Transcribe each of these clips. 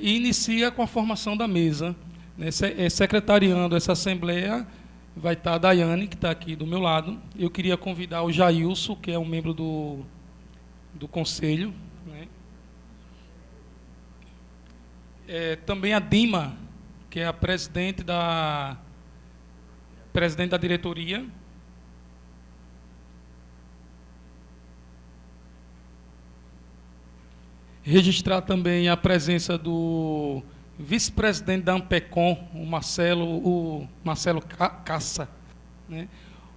e inicia com a formação da mesa. Né, secretariando essa assembleia vai estar a Daiane, que está aqui do meu lado. Eu queria convidar o Jailson, que é um membro do conselho. Né. Também a Dima, que é a presidente da diretoria. Registrar também a presença do vice-presidente da Ampecom, o Marcelo Caça, né?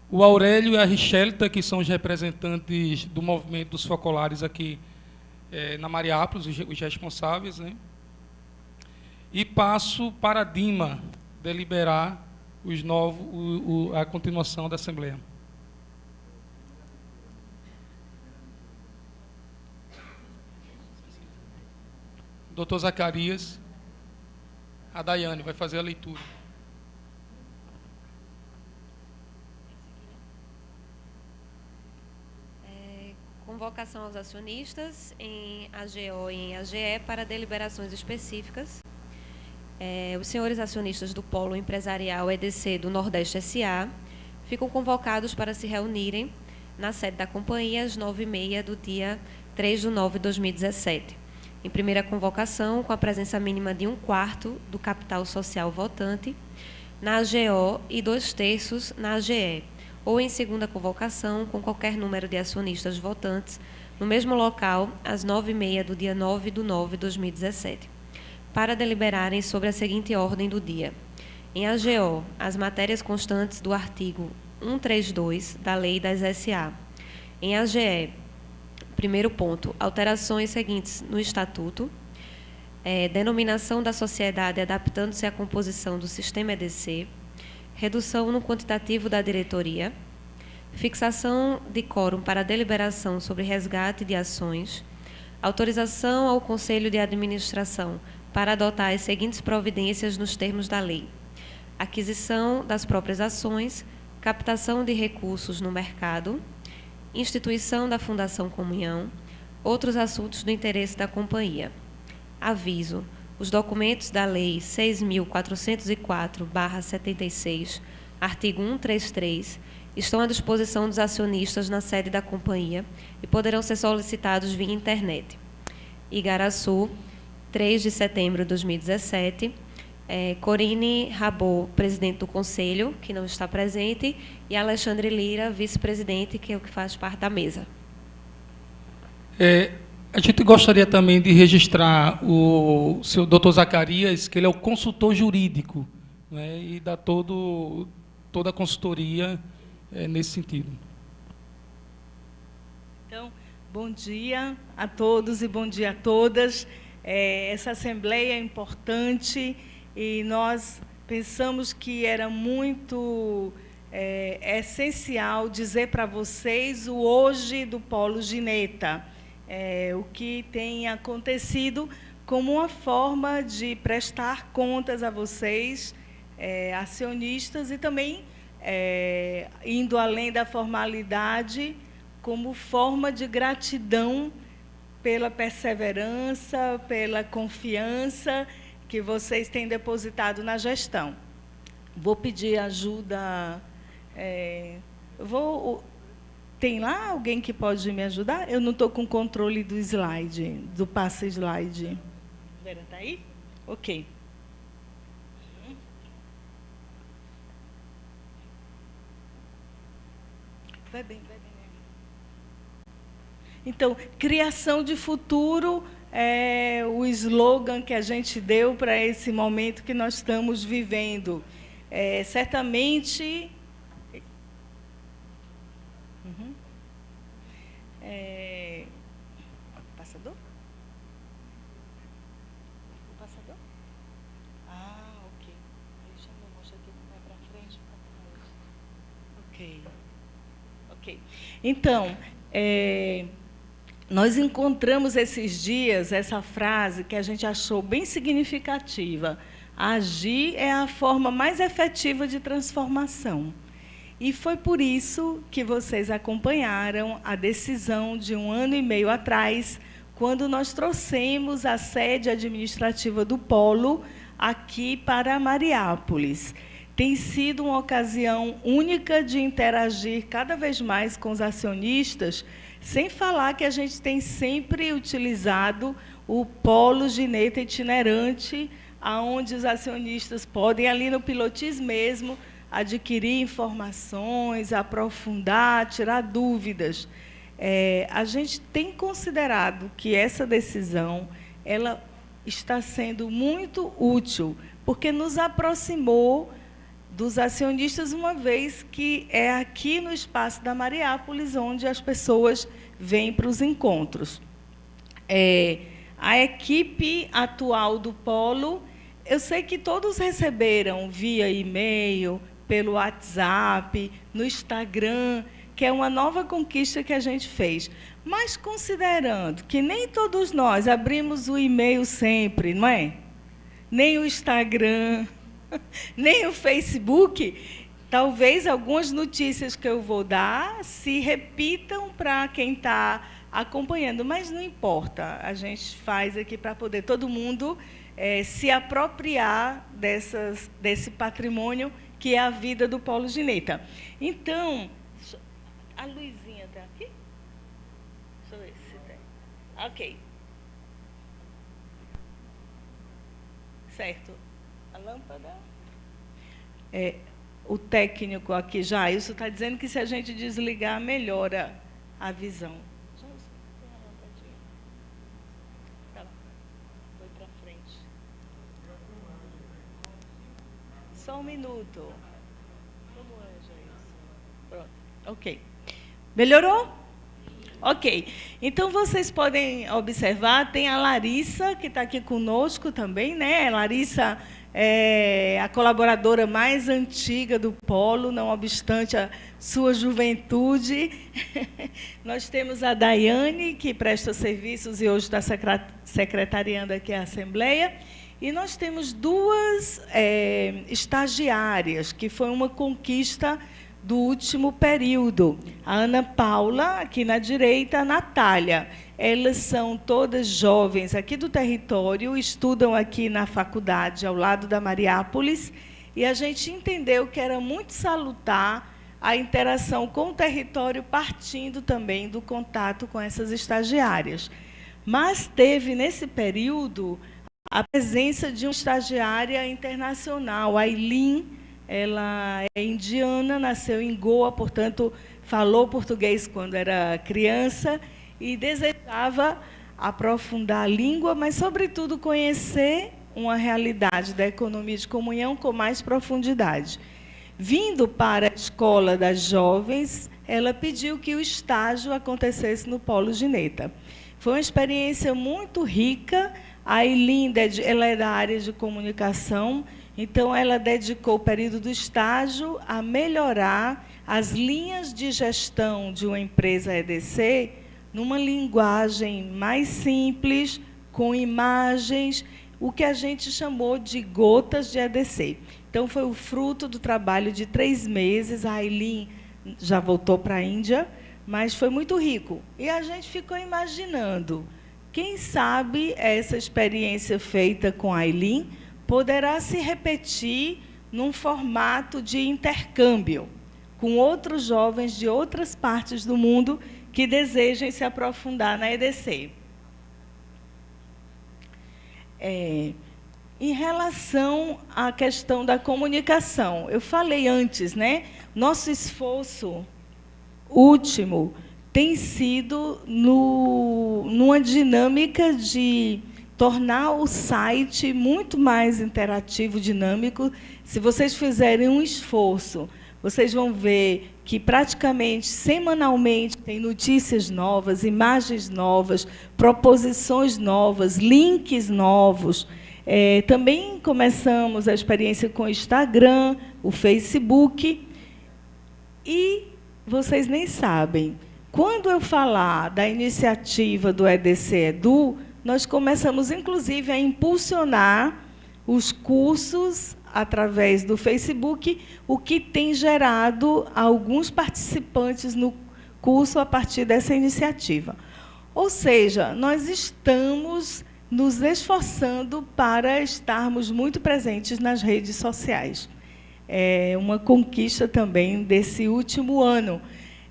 O Aurélio e a Richelita, que são os representantes do movimento dos focolares aqui na Mariápolis, os responsáveis, né? E passo para a Dima deliberar a continuação da Assembleia. Doutor Zacarias, a Daiane vai fazer a leitura. Convocação aos acionistas em AGO e em AGE para deliberações específicas. Os senhores acionistas do Polo Empresarial EDC do Nordeste S.A. ficam convocados para se reunirem na sede da companhia às 9h30 do dia 3/9/2017. Em primeira convocação, com a presença mínima de 1/4 do capital social votante na AGO e 2/3 na AGE, ou em segunda convocação, com qualquer número de acionistas votantes, no mesmo local, às 9h30 do dia 9/9/2017, para deliberarem sobre a seguinte ordem do dia. Em AGO, as matérias constantes do artigo 132 da Lei das SA. Em AGE, primeiro ponto, alterações seguintes no Estatuto, denominação da sociedade adaptando-se à composição do sistema EDC, redução no quantitativo da diretoria, fixação de quórum para deliberação sobre resgate de ações, autorização ao Conselho de Administração para adotar as seguintes providências nos termos da lei: aquisição das próprias ações, captação de recursos no mercado, instituição da Fundação Comunhão, outros assuntos do interesse da companhia. Aviso: os documentos da Lei 6.404/76, artigo 133, estão à disposição dos acionistas na sede da companhia e poderão ser solicitados via internet. Igaraçu, 3 de setembro de 2017. Corine Rabot, presidente do Conselho, que não está presente, e Alexandre Lira, vice-presidente, que é o que faz parte da mesa. A gente gostaria também de registrar o seu doutor Zacarias, que ele é o consultor jurídico, né, e dá toda a consultoria nesse sentido. Então, bom dia a todos e bom dia a todas. Essa assembleia é importante e nós pensamos que era muito essencial dizer para vocês o hoje do Polo Gineta, o que tem acontecido como uma forma de prestar contas a vocês, acionistas, e também indo além da formalidade, como forma de gratidão pela perseverança, pela confiança que vocês têm depositado na gestão. Vou pedir ajuda. Tem lá alguém que pode me ajudar? Eu não estou com controle do slide, do passe slide. Vera, está aí? Ok. Vai bem, vai bem. Então, criação de futuro é o slogan que a gente deu para esse momento que nós estamos vivendo. Certamente... Passador? O passador? Ok. Deixa eu mostrar aqui como é para frente e para trás. Ok. Então, nós encontramos esses dias essa frase que a gente achou bem significativa. Agir é a forma mais efetiva de transformação. E foi por isso que vocês acompanharam a decisão de 1 ano e meio atrás, quando nós trouxemos a sede administrativa do Polo aqui para Mariápolis. Tem sido uma ocasião única de interagir cada vez mais com os acionistas, sem falar que a gente tem sempre utilizado o Polo Gineta itinerante, onde os acionistas podem, ali no Pilotis mesmo, adquirir informações, aprofundar, tirar dúvidas. A gente tem considerado que essa decisão ela está sendo muito útil, porque nos aproximou dos acionistas, uma vez que é aqui no espaço da Mariápolis onde as pessoas vêm para os encontros. A equipe atual do Polo, eu sei que todos receberam via e-mail, pelo WhatsApp, no Instagram, que é uma nova conquista que a gente fez. Mas, considerando que nem todos nós abrimos o e-mail sempre, não é? Nem o Instagram, nem o Facebook, talvez algumas notícias que eu vou dar se repitam para quem está acompanhando, mas não importa. A gente faz aqui para poder todo mundo se apropriar desse patrimônio que é a vida do Polo Gineta. Então, a luzinha está aqui? Deixa eu ver se tem. Ok. Certo. A lâmpada. O técnico aqui, Jailson, está dizendo que se a gente desligar, melhora a visão. Jailson, tem a lampadinha? Tá lá. Foi para frente. Só um minuto. Como é, Jailson? Pronto. Ok. Melhorou? Ok. Então, vocês podem observar, tem a Larissa, que está aqui conosco também, né? Larissa é a colaboradora mais antiga do Polo, não obstante a sua juventude. Nós temos a Daiane, que presta serviços e hoje está secretariando aqui a Assembleia. E nós temos duas estagiárias, que foi uma conquista do último período. A Ana Paula, aqui na direita, a Natália. Elas são todas jovens aqui do território, estudam aqui na faculdade, ao lado da Mariápolis, e a gente entendeu que era muito salutar a interação com o território, partindo também do contato com essas estagiárias. Mas teve, nesse período, a presença de uma estagiária internacional, a Aileen. Ela é indiana, nasceu em Goa, portanto, falou português quando era criança e desejava aprofundar a língua, mas, sobretudo, conhecer uma realidade da economia de comunhão com mais profundidade. Vindo para a Escola das Jovens, ela pediu que o estágio acontecesse no Polo Gineta. Foi uma experiência muito rica. A Aileen, ela é da área de comunicação, então ela dedicou o período do estágio a melhorar as linhas de gestão de uma empresa EDC numa linguagem mais simples, com imagens, o que a gente chamou de gotas de EDC. Então, foi o fruto do trabalho de 3 meses. A Aileen já voltou para a Índia, mas foi muito rico. E a gente ficou imaginando, quem sabe essa experiência feita com a Aileen poderá se repetir num formato de intercâmbio com outros jovens de outras partes do mundo que desejem se aprofundar na EDC. Em relação à questão da comunicação, eu falei antes, né? Nosso esforço último tem sido numa dinâmica de tornar o site muito mais interativo, dinâmico. Se vocês fizerem um esforço, vocês vão ver que praticamente semanalmente tem notícias novas, imagens novas, proposições novas, links novos. Também começamos a experiência com o Instagram, o Facebook. E vocês nem sabem, quando eu falar da iniciativa do EDC Edu, nós começamos, inclusive, a impulsionar os cursos através do Facebook, o que tem gerado alguns participantes no curso a partir dessa iniciativa. Ou seja, nós estamos nos esforçando para estarmos muito presentes nas redes sociais. É uma conquista também desse último ano.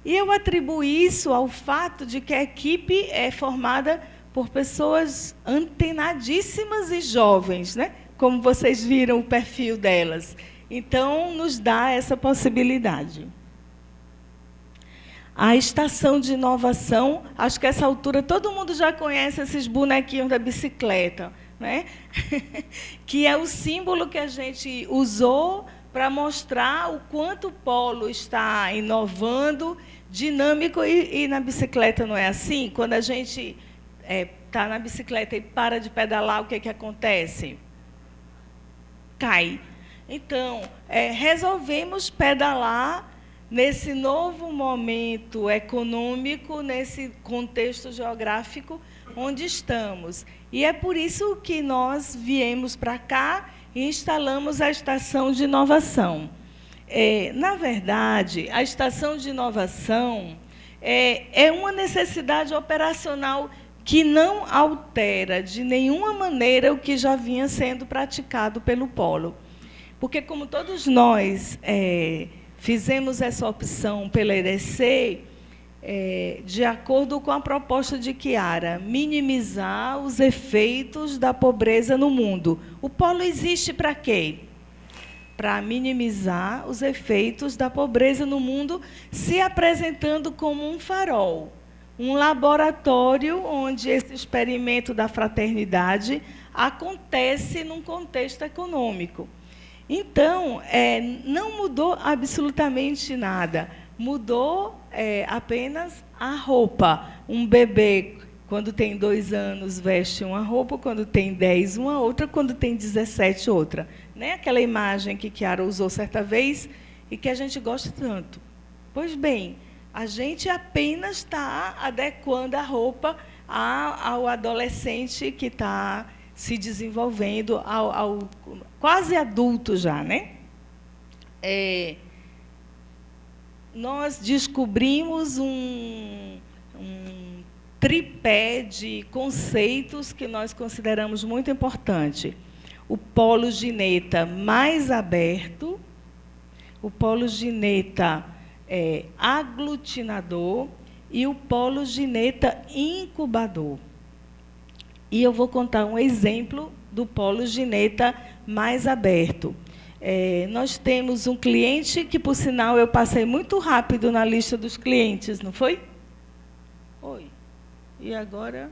E eu atribuo isso ao fato de que a equipe é formada por pessoas antenadíssimas e jovens, né? Como vocês viram o perfil delas. Então, nos dá essa possibilidade. A estação de inovação, acho que a essa altura todo mundo já conhece esses bonequinhos da bicicleta, né? Que é o símbolo que a gente usou para mostrar o quanto o polo está inovando, dinâmico, e na bicicleta não é assim? Quando a gente está na bicicleta e para de pedalar, o que acontece? Cai. Então, resolvemos pedalar nesse novo momento econômico, nesse contexto geográfico onde estamos. E é por isso que nós viemos para cá e instalamos a estação de inovação. Na verdade, a estação de inovação é uma necessidade operacional que não altera de nenhuma maneira o que já vinha sendo praticado pelo Polo. Porque, como todos nós fizemos essa opção pela EDC, de acordo com a proposta de Chiara, minimizar os efeitos da pobreza no mundo. O Polo existe para quê? Para minimizar os efeitos da pobreza no mundo, se apresentando como um farol, um laboratório onde esse experimento da fraternidade acontece num contexto econômico. Então, não mudou absolutamente nada. Mudou apenas a roupa. Um bebê, quando tem 2 anos, veste uma roupa, quando tem 10, uma outra, quando tem 17, outra. Né? Aquela imagem que Chiara usou certa vez e que a gente gosta tanto. Pois bem, a gente apenas está adequando a roupa ao adolescente que está se desenvolvendo, ao quase adulto já, né? Nós descobrimos um tripé de conceitos que nós consideramos muito importante. O polo gineta mais aberto, o polo gineta aglutinador e o polo gineta incubador. E eu vou contar um exemplo do polo gineta mais aberto. Nós temos um cliente que, por sinal, eu passei muito rápido na lista dos clientes, não foi? Oi. E agora?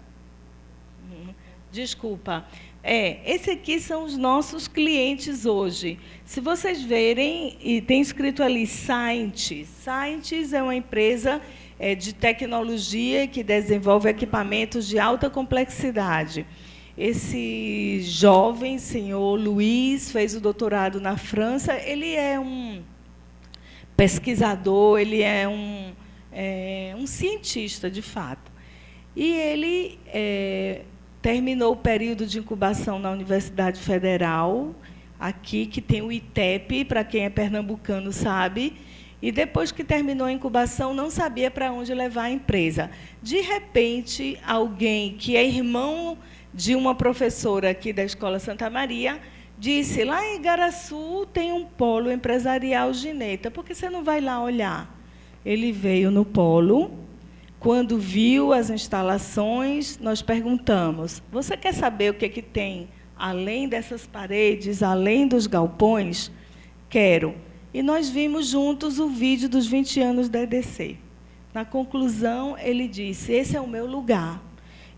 Desculpa. Esse aqui são os nossos clientes hoje. Se vocês verem, e tem escrito ali Scientist. Scientist é uma empresa de tecnologia que desenvolve equipamentos de alta complexidade. Esse jovem senhor Luiz fez o doutorado na França. Ele é um pesquisador, ele é um cientista, de fato. E ele terminou o período de incubação na Universidade Federal, aqui, que tem o ITEP, para quem é pernambucano sabe, e depois que terminou a incubação, não sabia para onde levar a empresa. De repente, alguém que é irmão de uma professora aqui da Escola Santa Maria disse: lá em Igaraçu tem um polo empresarial gineta, por que você não vai lá olhar? Ele veio no polo. Quando viu as instalações, nós perguntamos: você quer saber o que tem além dessas paredes, além dos galpões? Quero. E nós vimos juntos o vídeo dos 20 anos da EDC. Na conclusão, ele disse: esse é o meu lugar.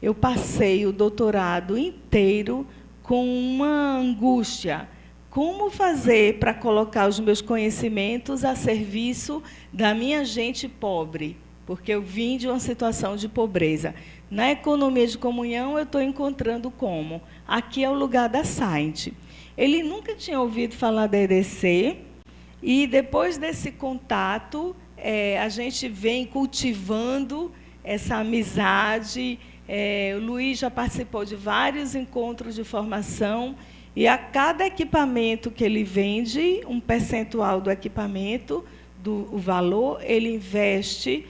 Eu passei o doutorado inteiro com uma angústia. Como fazer para colocar os meus conhecimentos a serviço da minha gente pobre? Porque eu vim de uma situação de pobreza. Na economia de comunhão, eu estou encontrando como. Aqui é o lugar da Scientist. Ele nunca tinha ouvido falar da EDC, e, depois desse contato, a gente vem cultivando essa amizade. O Luiz já participou de vários encontros de formação, e a cada equipamento que ele vende, um percentual do equipamento, do valor, ele investe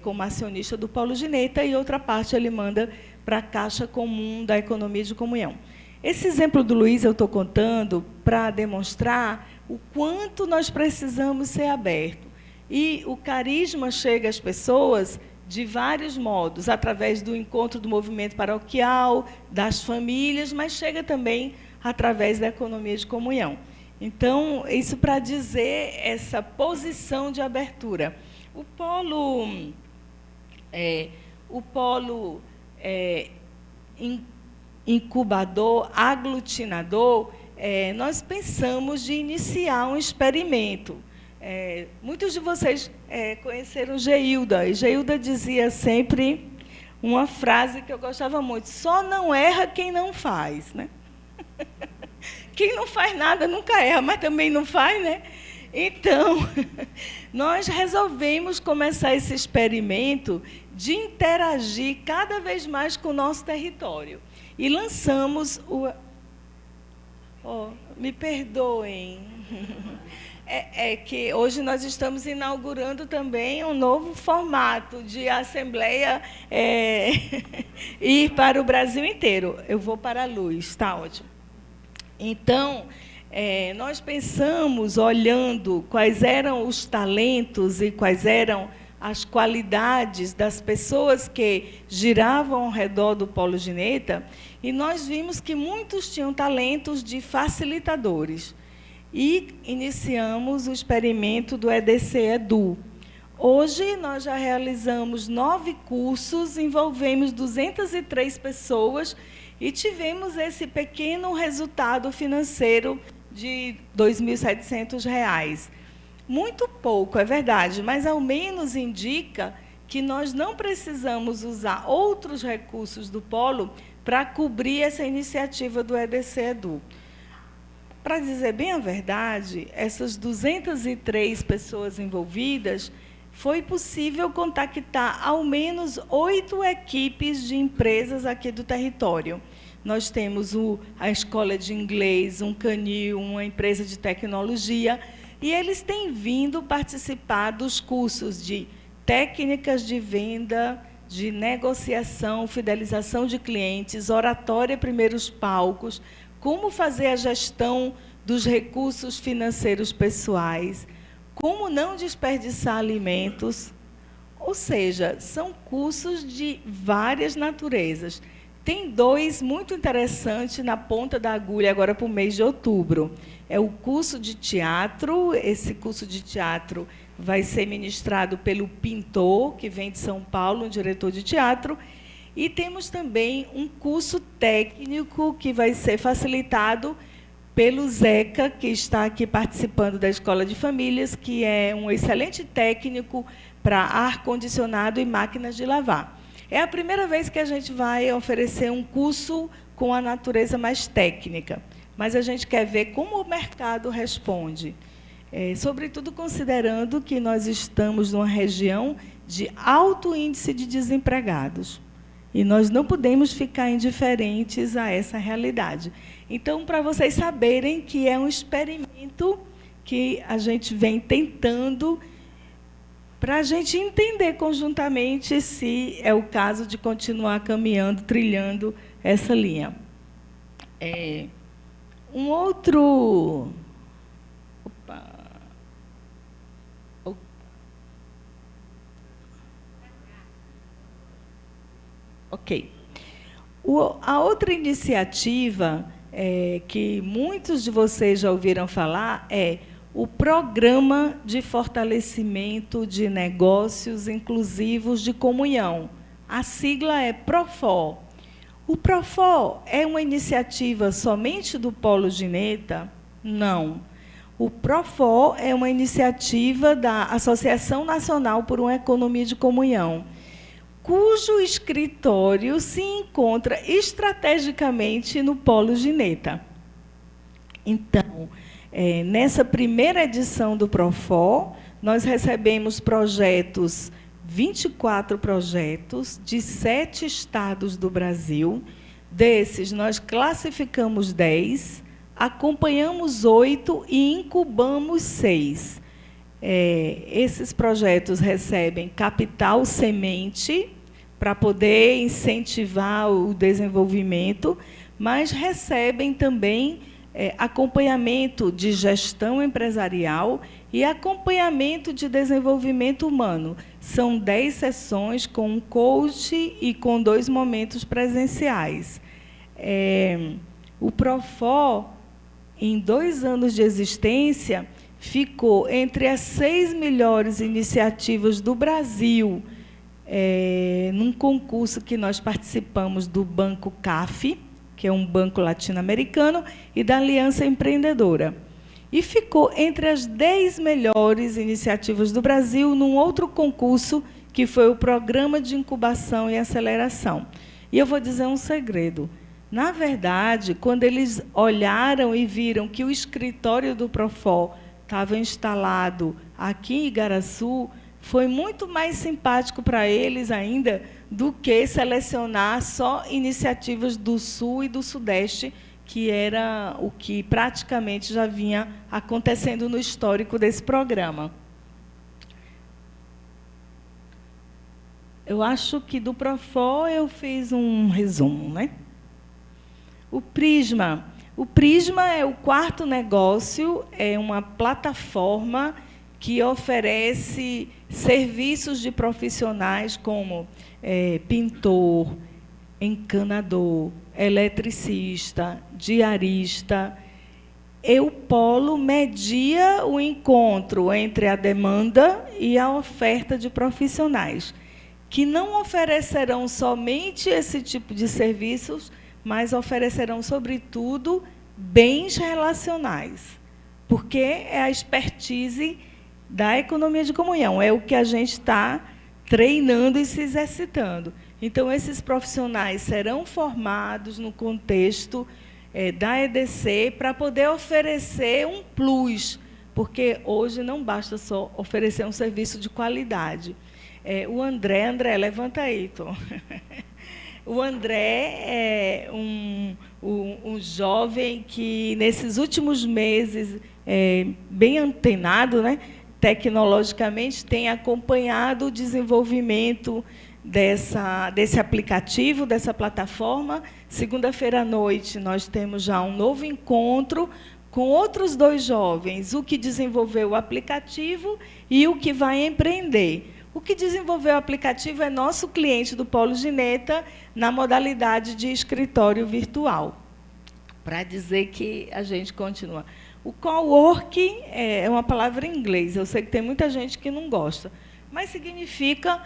como acionista do Polo Gineta, e outra parte ele manda para a Caixa Comum da Economia de Comunhão. Esse exemplo do Luiz eu estou contando para demonstrar o quanto nós precisamos ser abertos. E o carisma chega às pessoas de vários modos, através do encontro do movimento paroquial, das famílias, mas chega também através da economia de comunhão. Então, isso para dizer essa posição de abertura. O polo incubador, aglutinador, nós pensamos de iniciar um experimento. Muitos de vocês conheceram Geilda, e Geilda dizia sempre uma frase que eu gostava muito: só não erra quem não faz, né? Quem não faz nada nunca erra, mas também não faz, né? Então, nós resolvemos começar esse experimento de interagir cada vez mais com o nosso território. E lançamos o... me perdoem. Que hoje nós estamos inaugurando também um novo formato de assembleia ir para o Brasil inteiro. Eu vou para a luz, está ótimo. Então, nós pensamos, olhando quais eram os talentos e quais eram as qualidades das pessoas que giravam ao redor do Polo Gineta, e nós vimos que muitos tinham talentos de facilitadores. E iniciamos o experimento do EDC Edu. Hoje, nós já realizamos 9 cursos, envolvemos 203 pessoas e tivemos esse pequeno resultado financeiro de R$ 2.700. Muito pouco, é verdade, mas ao menos indica que nós não precisamos usar outros recursos do Polo para cobrir essa iniciativa do EDC Edu. Para dizer bem a verdade, essas 203 pessoas envolvidas, foi possível contactar ao menos 8 equipes de empresas aqui do território. Nós temos a escola de inglês, um canil, uma empresa de tecnologia, e eles têm vindo participar dos cursos de técnicas de venda, de negociação, fidelização de clientes, oratória, primeiros palcos, como fazer a gestão dos recursos financeiros pessoais, como não desperdiçar alimentos. Ou seja, são cursos de várias naturezas. Tem 2 muito interessantes na ponta da agulha agora para o mês de outubro. É o curso de teatro. Esse curso de teatro vai ser ministrado pelo Pintor, que vem de São Paulo, um diretor de teatro. E temos também um curso técnico que vai ser facilitado pelo Zeca, que está aqui participando da Escola de Famílias, que é um excelente técnico para ar-condicionado e máquinas de lavar. É a primeira vez que a gente vai oferecer um curso com a natureza mais técnica, mas a gente quer ver como o mercado responde, sobretudo considerando que nós estamos numa região de alto índice de desempregados. E nós não podemos ficar indiferentes a essa realidade. Então, para vocês saberem que é um experimento que a gente vem tentando para a gente entender conjuntamente se é o caso de continuar caminhando, trilhando essa linha. Um outro... Ok. A outra iniciativa que muitos de vocês já ouviram falar é o Programa de Fortalecimento de Negócios Inclusivos de Comunhão. A sigla é PROFOR. O PROFOR é uma iniciativa somente do Polo Gineta? Não. O PROFOR é uma iniciativa da Associação Nacional por uma Economia de Comunhão, cujo escritório se encontra estrategicamente no Polo Gineta. Então, nessa primeira edição do PROFOR, nós recebemos 24 projetos de 7 estados do Brasil. Desses, nós classificamos 10, acompanhamos 8 e incubamos 6. Esses projetos recebem capital semente para poder incentivar o desenvolvimento, mas recebem também acompanhamento de gestão empresarial e acompanhamento de desenvolvimento humano. São 10 sessões com um coach e com 2 momentos presenciais. O Profor, em 2 anos de existência, ficou entre as 6 melhores iniciativas do Brasil, num concurso que nós participamos do Banco CAF, que é um banco latino-americano, e da Aliança Empreendedora. E ficou entre as 10 melhores iniciativas do Brasil num outro concurso, que foi o Programa de Incubação e Aceleração. E eu vou dizer um segredo. Na verdade, quando eles olharam e viram que o escritório do Profor estava instalado aqui em Igaraçu, foi muito mais simpático para eles ainda do que selecionar só iniciativas do Sul e do Sudeste, que era o que praticamente já vinha acontecendo no histórico desse programa. Eu acho que do Profor eu fiz um resumo, né? O Prisma. O Prisma é o 4º negócio, é uma plataforma que oferece serviços de profissionais como pintor, encanador, eletricista, diarista. E o polo media o encontro entre a demanda e a oferta de profissionais, que não oferecerão somente esse tipo de serviços, mas oferecerão, sobretudo, bens relacionais, porque é a expertise da economia de comunhão, é o que a gente está treinando e se exercitando. Então, esses profissionais serão formados no contexto da EDC para poder oferecer um plus, porque hoje não basta só oferecer um serviço de qualidade. O André, levanta aí, Tom. O André é um jovem que, nesses últimos meses, bem antenado, né, tecnologicamente, tem acompanhado o desenvolvimento desse aplicativo, dessa plataforma. Segunda-feira à noite, nós temos já um novo encontro com outros 2 jovens, o que desenvolveu o aplicativo e o que vai empreender. O que desenvolveu o aplicativo é nosso cliente do Polo Gineta, na modalidade de escritório virtual, para dizer que a gente continua. O coworking é uma palavra em inglês, eu sei que tem muita gente que não gosta, mas significa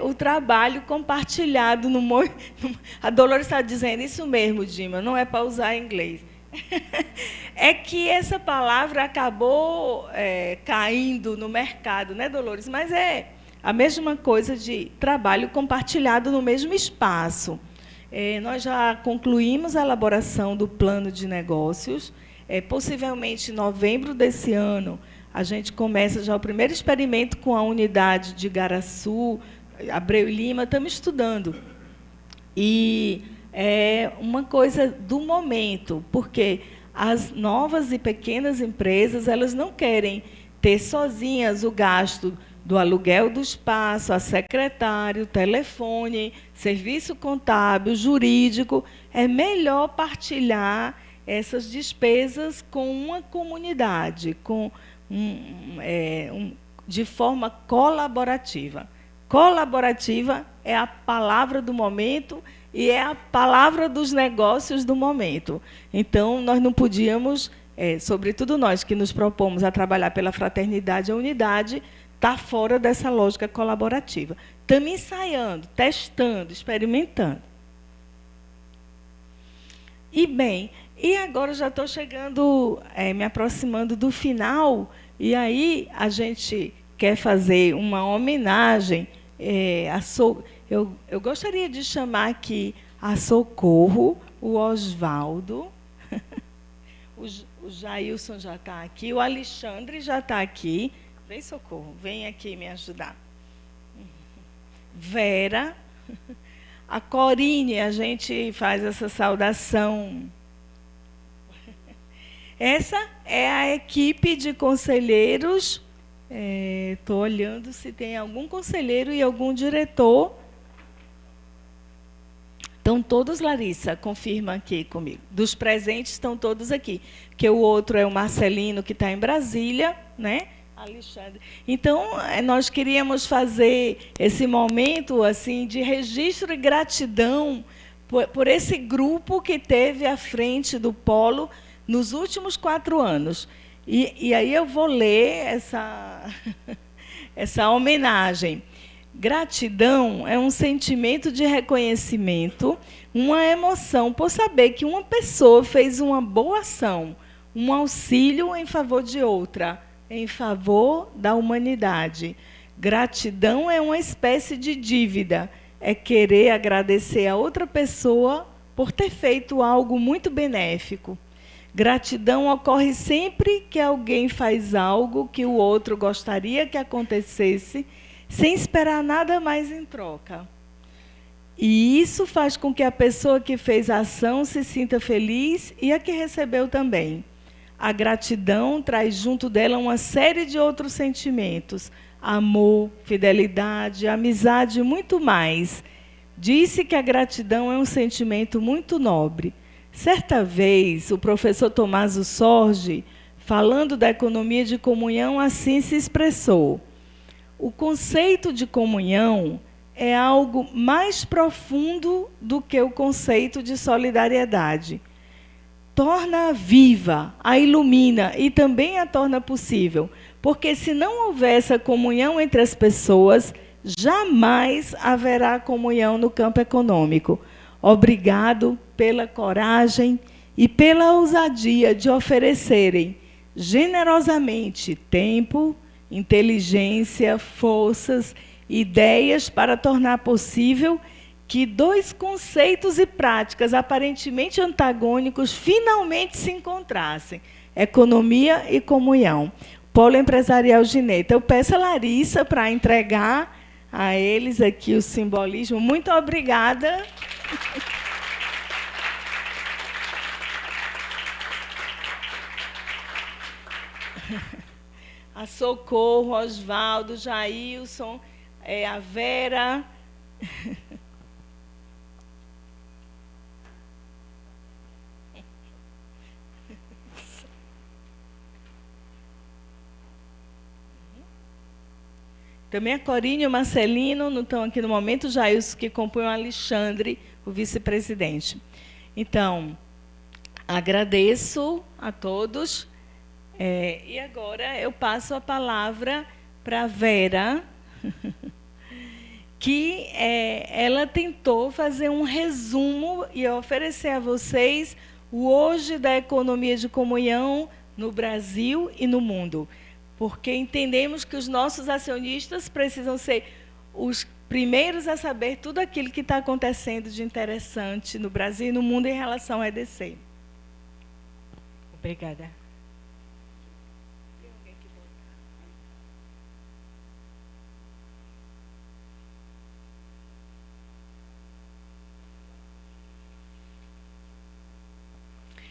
o trabalho compartilhado. A Dolores está dizendo isso mesmo, Dima, não é para usar em inglês. É que essa palavra acabou caindo no mercado, né, Dolores? Mas é a mesma coisa de trabalho compartilhado no mesmo espaço. Nós já concluímos a elaboração do plano de negócios. Possivelmente, em novembro desse ano, a gente começa já o primeiro experimento com a unidade de Igaraçu, Abreu e Lima, estamos estudando. E é uma coisa do momento, porque as novas e pequenas empresas, elas não querem ter sozinhas o gasto do aluguel do espaço, a secretário, telefone, serviço contábil, jurídico. É melhor partilhar essas despesas com uma comunidade, de forma colaborativa. Colaborativa é a palavra do momento e é a palavra dos negócios do momento. Então, nós não podíamos, sobretudo nós que nos propomos a trabalhar pela fraternidade e a unidade, estar fora dessa lógica colaborativa. Estamos ensaiando, testando, experimentando. E, bem, e agora já estou chegando, me aproximando do final, e aí a gente quer fazer uma homenagem. Eu gostaria de chamar aqui a Socorro, o Oswaldo, o Jailson já está aqui, o Alexandre já está aqui. Vem, Socorro, vem aqui me ajudar. Vera, a Corine, a gente faz essa saudação. Essa é a equipe de conselheiros Estou olhando se tem algum conselheiro e algum diretor. Estão todos, Larissa, confirma aqui comigo. Dos presentes estão todos aqui. Porque o outro é o Marcelino, que está em Brasília, né? Alexandre. Então, nós queríamos fazer esse momento assim de registro e gratidão por esse grupo que teve à frente do Polo nos últimos 4 anos. E aí eu vou ler essa homenagem. Gratidão é um sentimento de reconhecimento, uma emoção por saber que uma pessoa fez uma boa ação, um auxílio em favor de outra, em favor da humanidade. Gratidão é uma espécie de dívida, é querer agradecer a outra pessoa por ter feito algo muito benéfico. Gratidão ocorre sempre que alguém faz algo que o outro gostaria que acontecesse, sem esperar nada mais em troca. E isso faz com que a pessoa que fez a ação se sinta feliz e a que recebeu também. A gratidão traz junto dela uma série de outros sentimentos: amor, fidelidade, amizade e muito mais. Disse que a gratidão é um sentimento muito nobre. Certa vez, o professor Tommaso Sorge, falando da economia de comunhão, assim se expressou: o conceito de comunhão é algo mais profundo do que o conceito de solidariedade. Torna-a viva, a ilumina e também a torna possível, porque se não houver essa comunhão entre as pessoas, jamais haverá comunhão no campo econômico. Obrigado pela coragem e pela ousadia de oferecerem generosamente tempo, inteligência, forças, ideias para tornar possível que 2 conceitos e práticas aparentemente antagônicos finalmente se encontrassem: economia e comunhão. Polo Empresarial Gineta. Eu peço a Larissa para entregar a eles aqui o simbolismo. Muito obrigada. A Socorro, Osvaldo, Jailson, a Vera. Também a Corinha e o Marcelino não estão aqui no momento, o Jailson, que compõe o Alexandre, o vice-presidente. Então, agradeço a todos. E agora eu passo a palavra para a Vera, que ela tentou fazer um resumo e oferecer a vocês o hoje da economia de comunhão no Brasil e no mundo. Porque entendemos que os nossos acionistas precisam ser os primeiros a saber tudo aquilo que está acontecendo de interessante no Brasil e no mundo em relação ao EDC. Obrigada.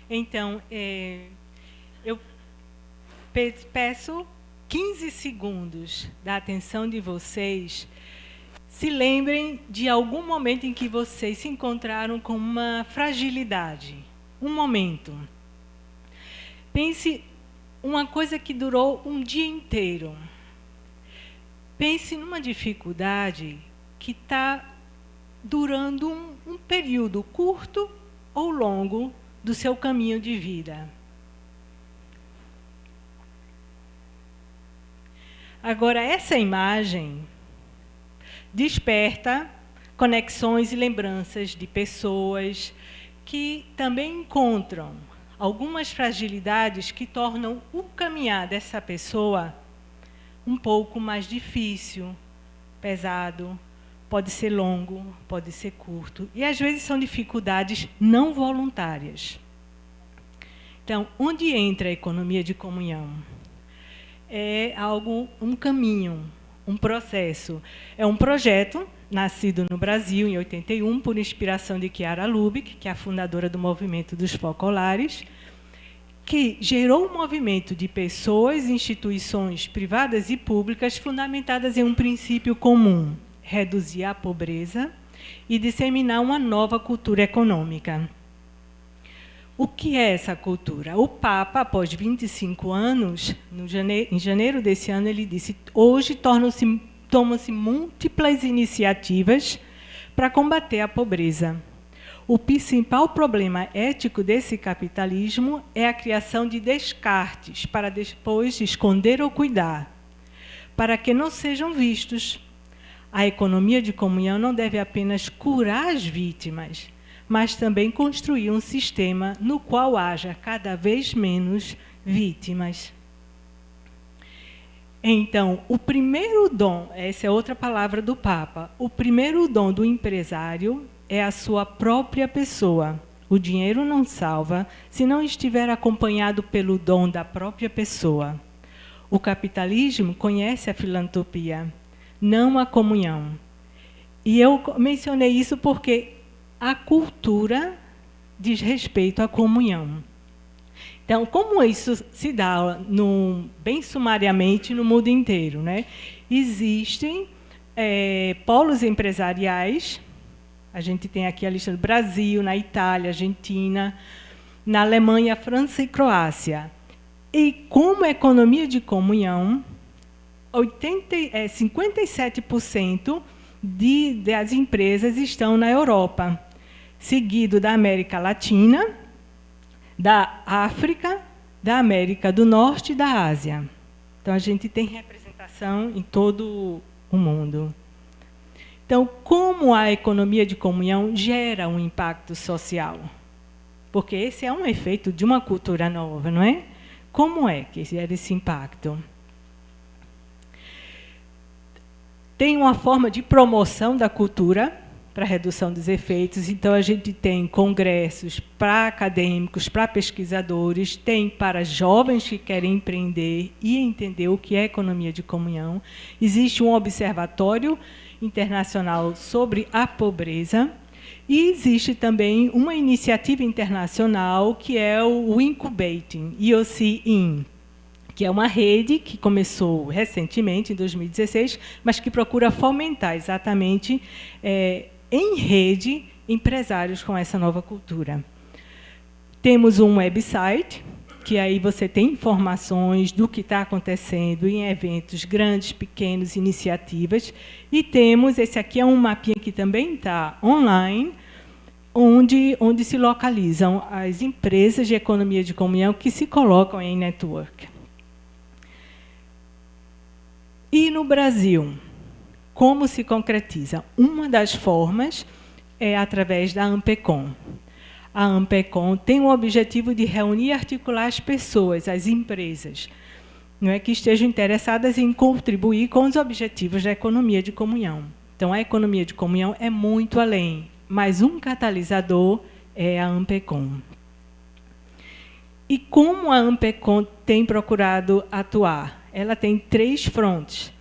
Então, eu peço 15 segundos da atenção de vocês. Se lembrem de algum momento em que vocês se encontraram com uma fragilidade. Um momento. Pense uma coisa que durou um dia inteiro. Pense numa dificuldade que está durando um período curto ou longo do seu caminho de vida. Agora, essa imagem desperta conexões e lembranças de pessoas que também encontram algumas fragilidades que tornam o caminhar dessa pessoa um pouco mais difícil, pesado, pode ser longo, pode ser curto, e às vezes são dificuldades não voluntárias. Então, onde entra a economia de comunhão? É algo, um caminho, um processo. É um projeto nascido no Brasil em 81 por inspiração de Chiara Lubick, que é a fundadora do movimento dos focolares, que gerou um movimento de pessoas, instituições privadas e públicas fundamentadas em um princípio comum: reduzir a pobreza e disseminar uma nova cultura econômica. O que é essa cultura? O Papa, após 25 anos, em janeiro desse ano, ele disse: hoje tomam-se múltiplas iniciativas para combater a pobreza. O principal problema ético desse capitalismo é a criação de descartes para depois esconder ou cuidar, para que não sejam vistos. A economia de comunhão não deve apenas curar as vítimas, mas também construir um sistema no qual haja cada vez menos vítimas. Então, o primeiro dom, essa é outra palavra do Papa, o primeiro dom do empresário é a sua própria pessoa. O dinheiro não salva se não estiver acompanhado pelo dom da própria pessoa. O capitalismo conhece a filantropia, não a comunhão. E eu mencionei isso porque a cultura diz respeito à comunhão. Então, como isso se dá bem sumariamente no mundo inteiro, né? Existem polos empresariais. A gente tem aqui a lista do Brasil, na Itália, Argentina, na Alemanha, França e Croácia. E como economia de comunhão, 57% das empresas estão na Europa, seguido da América Latina, da África, da América do Norte e da Ásia. Então, a gente tem representação em todo o mundo. Então, como a economia de comunhão gera um impacto social? Porque esse é um efeito de uma cultura nova, não é? Como é que gera esse impacto? Tem uma forma de promoção da cultura para redução dos efeitos. Então, a gente tem congressos para acadêmicos, para pesquisadores, tem para jovens que querem empreender e entender o que é economia de comunhão. Existe um observatório internacional sobre a pobreza e existe também uma iniciativa internacional que é o Incubating, IOC-IN, que é uma rede que começou recentemente, em 2016, mas que procura fomentar exatamente em rede empresários com essa nova cultura. Temos um website, que aí você tem informações do que está acontecendo em eventos grandes, pequenos, iniciativas. E temos, esse aqui é um mapinha que também está online, onde se localizam as empresas de economia de comunhão que se colocam em network. E no Brasil, como se concretiza? Uma das formas é através da Ampecom. A Ampecom tem o objetivo de reunir e articular as pessoas, as empresas, não é, que estejam interessadas em contribuir com os objetivos da economia de comunhão. Então, a economia de comunhão é muito além, mas um catalisador é a Ampecom. E como a Ampecom tem procurado atuar? Ela tem 3 frontes.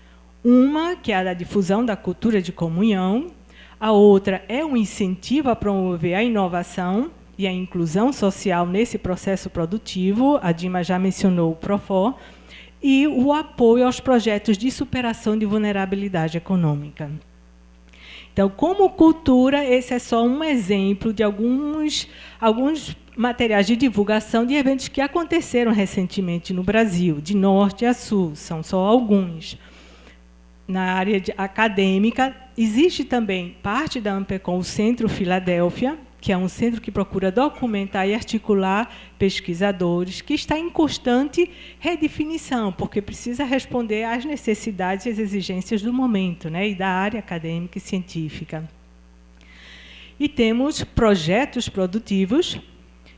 Uma, que é a da difusão da cultura de comunhão. A outra é um incentivo a promover a inovação e a inclusão social nesse processo produtivo. A Dima já mencionou o Profor. E o apoio aos projetos de superação de vulnerabilidade econômica. Então, como cultura, esse é só um exemplo de alguns materiais de divulgação de eventos que aconteceram recentemente no Brasil, de norte a sul, são só alguns. Na área acadêmica, existe também parte da Ampecom, o Centro Filadélfia, que é um centro que procura documentar e articular pesquisadores, que está em constante redefinição, porque precisa responder às necessidades e às exigências do momento, né, e da área acadêmica e científica. E temos projetos produtivos,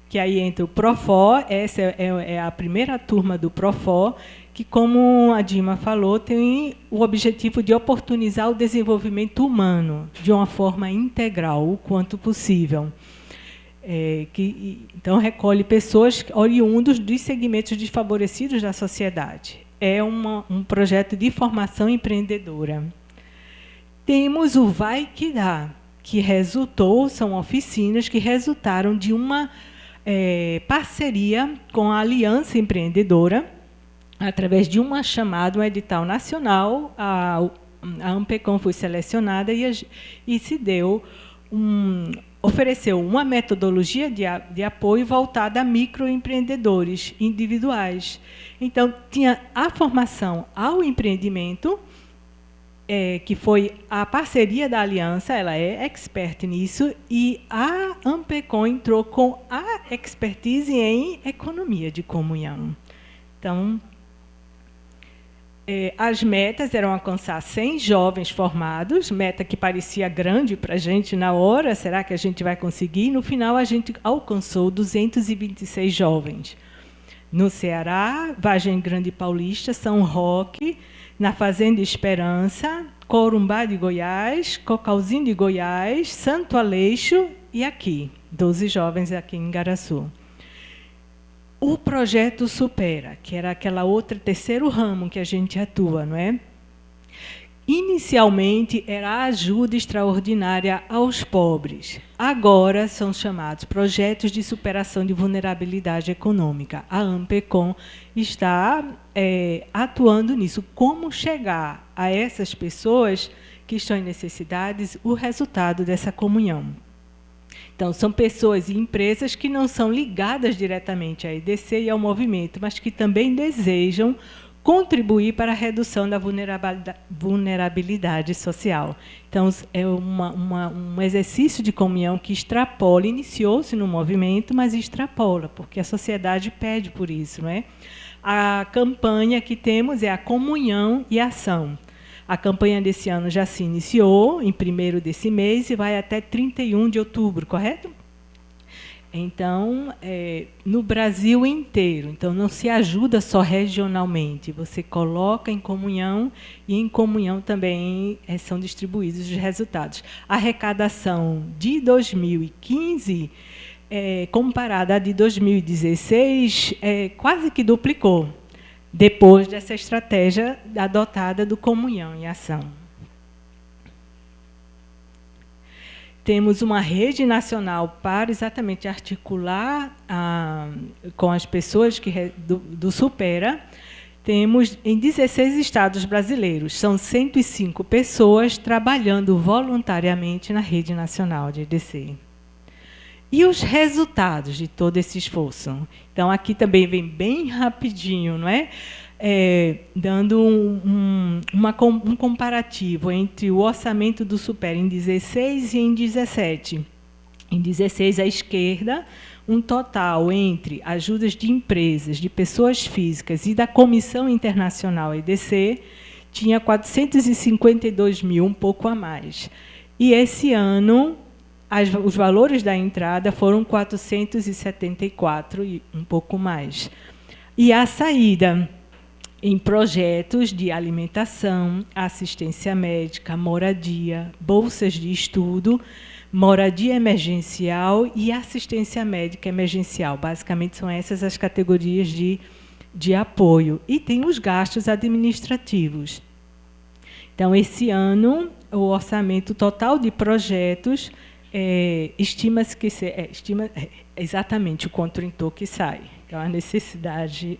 que aí entra o Profor, essa é a primeira turma do Profor, que, como a Dima falou, tem o objetivo de oportunizar o desenvolvimento humano de uma forma integral, o quanto possível. Então, recolhe pessoas oriundos dos segmentos desfavorecidos da sociedade. É um projeto de formação empreendedora. Temos o Vai Que Dá, que resultou, são oficinas que resultaram de uma parceria com a Aliança Empreendedora, através de um edital nacional. A Ampecom foi selecionada e se deu ofereceu uma metodologia de apoio voltada a microempreendedores individuais. Então, tinha a formação ao empreendimento, que foi a parceria da Aliança, ela é expert nisso, e a Ampecom entrou com a expertise em economia de comunhão. Então, as metas eram alcançar 100 jovens formados, meta que parecia grande para a gente na hora, será que a gente vai conseguir? No final, a gente alcançou 226 jovens. No Ceará, Vargem Grande Paulista, São Roque, na Fazenda Esperança, Corumbá de Goiás, Cocalzinho de Goiás, Santo Aleixo e aqui, 12 jovens aqui em Igaraçu. O projeto Supera, que era aquela outra terceiro ramo que a gente atua, não é? Inicialmente era a ajuda extraordinária aos pobres. Agora são chamados projetos de superação de vulnerabilidade econômica. A Ampecom está atuando nisso. Como chegar a essas pessoas que estão em necessidades, o resultado dessa comunhão. Então, são pessoas e empresas que não são ligadas diretamente à EDC e ao movimento, mas que também desejam contribuir para a redução da vulnerabilidade social. Então, é um exercício de comunhão que extrapola, iniciou-se no movimento, mas extrapola, porque a sociedade pede por isso, não é? A campanha que temos é a comunhão e ação. A campanha desse ano já se iniciou, em 1º desse mês, e vai até 31 de outubro, correto? Então, no Brasil inteiro. Então, não se ajuda só regionalmente, você coloca em comunhão, e em comunhão também são distribuídos os resultados. A arrecadação de 2015, comparada à de 2016, quase que duplicou, depois dessa estratégia adotada do comunhão e ação. Temos uma rede nacional para exatamente articular com as pessoas do Supera. Temos em 16 estados brasileiros, são 105 pessoas trabalhando voluntariamente na rede nacional de EDC. E os resultados de todo esse esforço? Então, aqui também vem bem rapidinho, não é? Dando um comparativo entre o orçamento do Supera em 16 e em 17. Em 16, à esquerda, um total entre ajudas de empresas, de pessoas físicas e da Comissão Internacional EDC, tinha 452 mil, um pouco a mais. E, esse ano, os valores da entrada foram 474 e um pouco mais. E a saída em projetos de alimentação, assistência médica, moradia, bolsas de estudo, moradia emergencial e assistência médica emergencial. Basicamente, são essas as categorias de apoio. E tem os gastos administrativos. Então, esse ano, o orçamento total de projetos estima-se que exatamente o contra-intor que sai. Então, a necessidade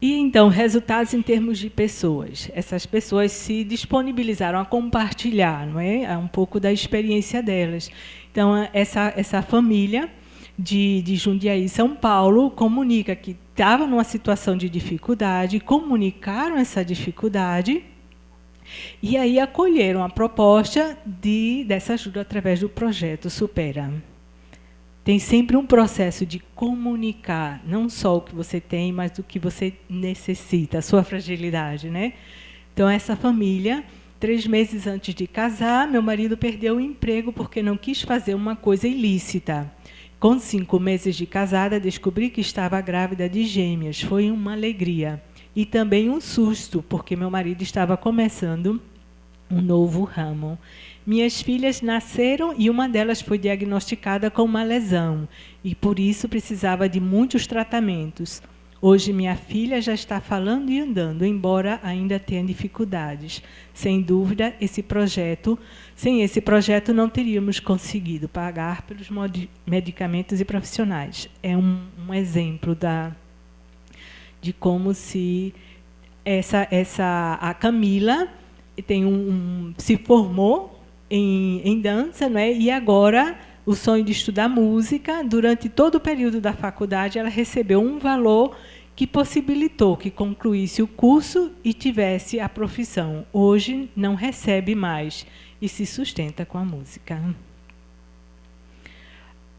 E, então, resultados em termos de pessoas. Essas pessoas se disponibilizaram a compartilhar, não é? Um pouco da experiência delas. Então, essa família de Jundiaí, São Paulo, comunica que estava numa situação de dificuldade, comunicaram essa dificuldade, e aí acolheram a proposta dessa ajuda através do projeto Supera. Tem sempre um processo de comunicar, não só o que você tem, mas o que você necessita, a sua fragilidade, né? Então, essa família, 3 meses antes de casar, meu marido perdeu o emprego porque não quis fazer uma coisa ilícita. Com 5 meses de casada, descobri que estava grávida de gêmeas. Foi uma alegria. E também um susto, porque meu marido estava começando um novo ramo. Minhas filhas nasceram e uma delas foi diagnosticada com uma lesão, e por isso precisava de muitos tratamentos. Hoje minha filha já está falando e andando, embora ainda tenha dificuldades. Sem dúvida, sem esse projeto não teríamos conseguido pagar pelos medicamentos e profissionais. É um exemplo de como se a Camila se formou em dança, não é? E agora o sonho de estudar música, durante todo o período da faculdade, ela recebeu um valor que possibilitou que concluísse o curso e tivesse a profissão. Hoje não recebe mais e se sustenta com a música.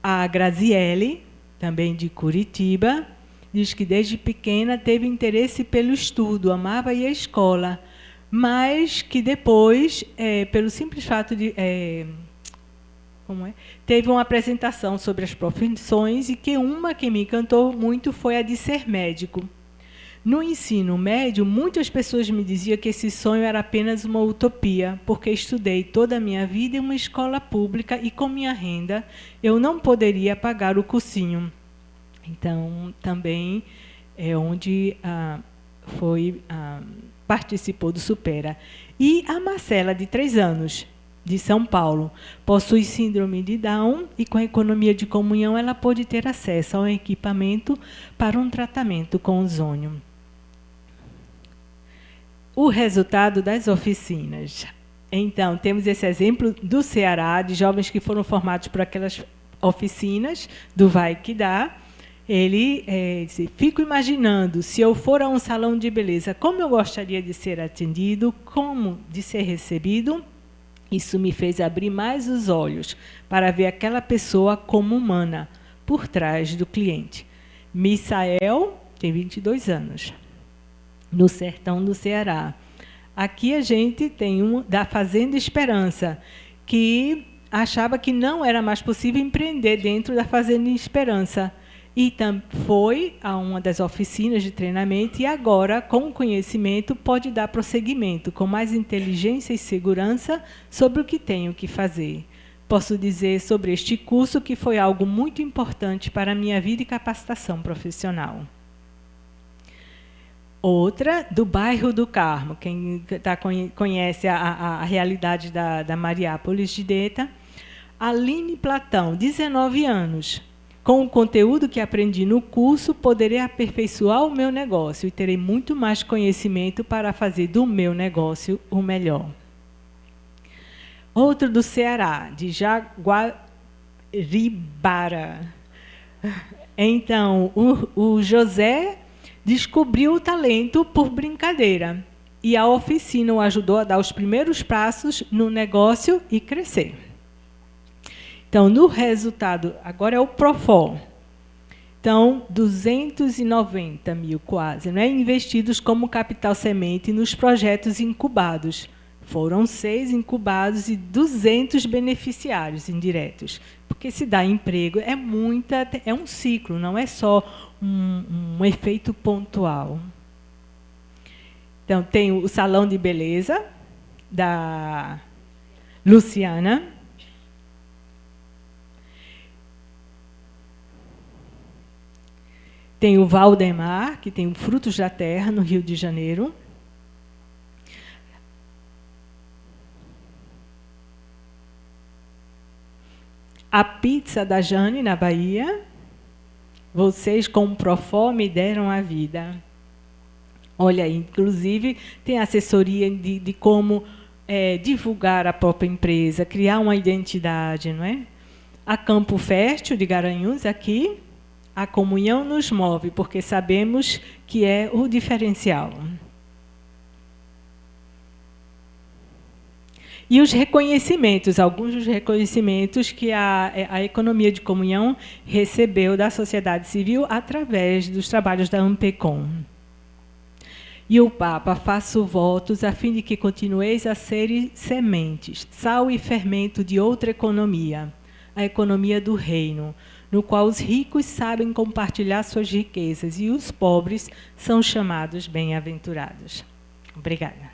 A Graziele, também de Curitiba, diz que desde pequena teve interesse pelo estudo, amava ir à escola, mas que depois, pelo simples fato de... teve uma apresentação sobre as profissões e que uma que me encantou muito foi a de ser médico. No ensino médio, muitas pessoas me diziam que esse sonho era apenas uma utopia, porque estudei toda a minha vida em uma escola pública e, com minha renda, eu não poderia pagar o cursinho. Então, também é onde participou do Supera. E a Marcela, de 3 anos, de São Paulo, possui síndrome de Down e, com a economia de comunhão, ela pôde ter acesso a um equipamento para um tratamento com ozônio. O resultado das oficinas. Então, temos esse exemplo do Ceará, de jovens que foram formados por aquelas oficinas do Vai Que Dá. Ele disse: fico imaginando, se eu for a um salão de beleza, como eu gostaria de ser atendido, como de ser recebido. Isso me fez abrir mais os olhos para ver aquela pessoa como humana, por trás do cliente. Misael tem 22 anos, no sertão do Ceará. Aqui a gente tem da Fazenda Esperança, que achava que não era mais possível empreender dentro da Fazenda Esperança. E foi a uma das oficinas de treinamento e agora, com o conhecimento, pode dar prosseguimento com mais inteligência e segurança sobre o que tenho que fazer. Posso dizer sobre este curso que foi algo muito importante para a minha vida e capacitação profissional. Outra, do bairro do Carmo, quem conhece a realidade da Mariápolis de Deta, Aline Platão, 19 anos. Com o conteúdo que aprendi no curso, poderei aperfeiçoar o meu negócio e terei muito mais conhecimento para fazer do meu negócio o melhor. Outro do Ceará, de Jaguaribara. Então, o José descobriu o talento por brincadeira e a oficina o ajudou a dar os primeiros passos no negócio e crescer. Então, no resultado, agora é o Profor. Então, 290 mil quase, né, investidos como capital semente nos projetos incubados. Foram 6 incubados e 200 beneficiários indiretos. Porque se dá emprego, é um ciclo, não é só um efeito pontual. Então, tem o Salão de Beleza, da Luciana. Tem o Valdemar, que tem o Frutos da Terra, no Rio de Janeiro. A pizza da Jane, na Bahia. Vocês, com o Profor, me deram a vida. Olha aí, inclusive, tem assessoria de como divulgar a própria empresa, criar uma identidade, não é? A Campo Fértil, de Garanhuns, aqui. A comunhão nos move, porque sabemos que é o diferencial. E os reconhecimentos, alguns dos reconhecimentos que a economia de comunhão recebeu da sociedade civil através dos trabalhos da Ampecom. E o Papa: faço votos a fim de que continueis a serem sementes, sal e fermento de outra economia, a economia do reino, no qual os ricos sabem compartilhar suas riquezas e os pobres são chamados bem-aventurados. Obrigada.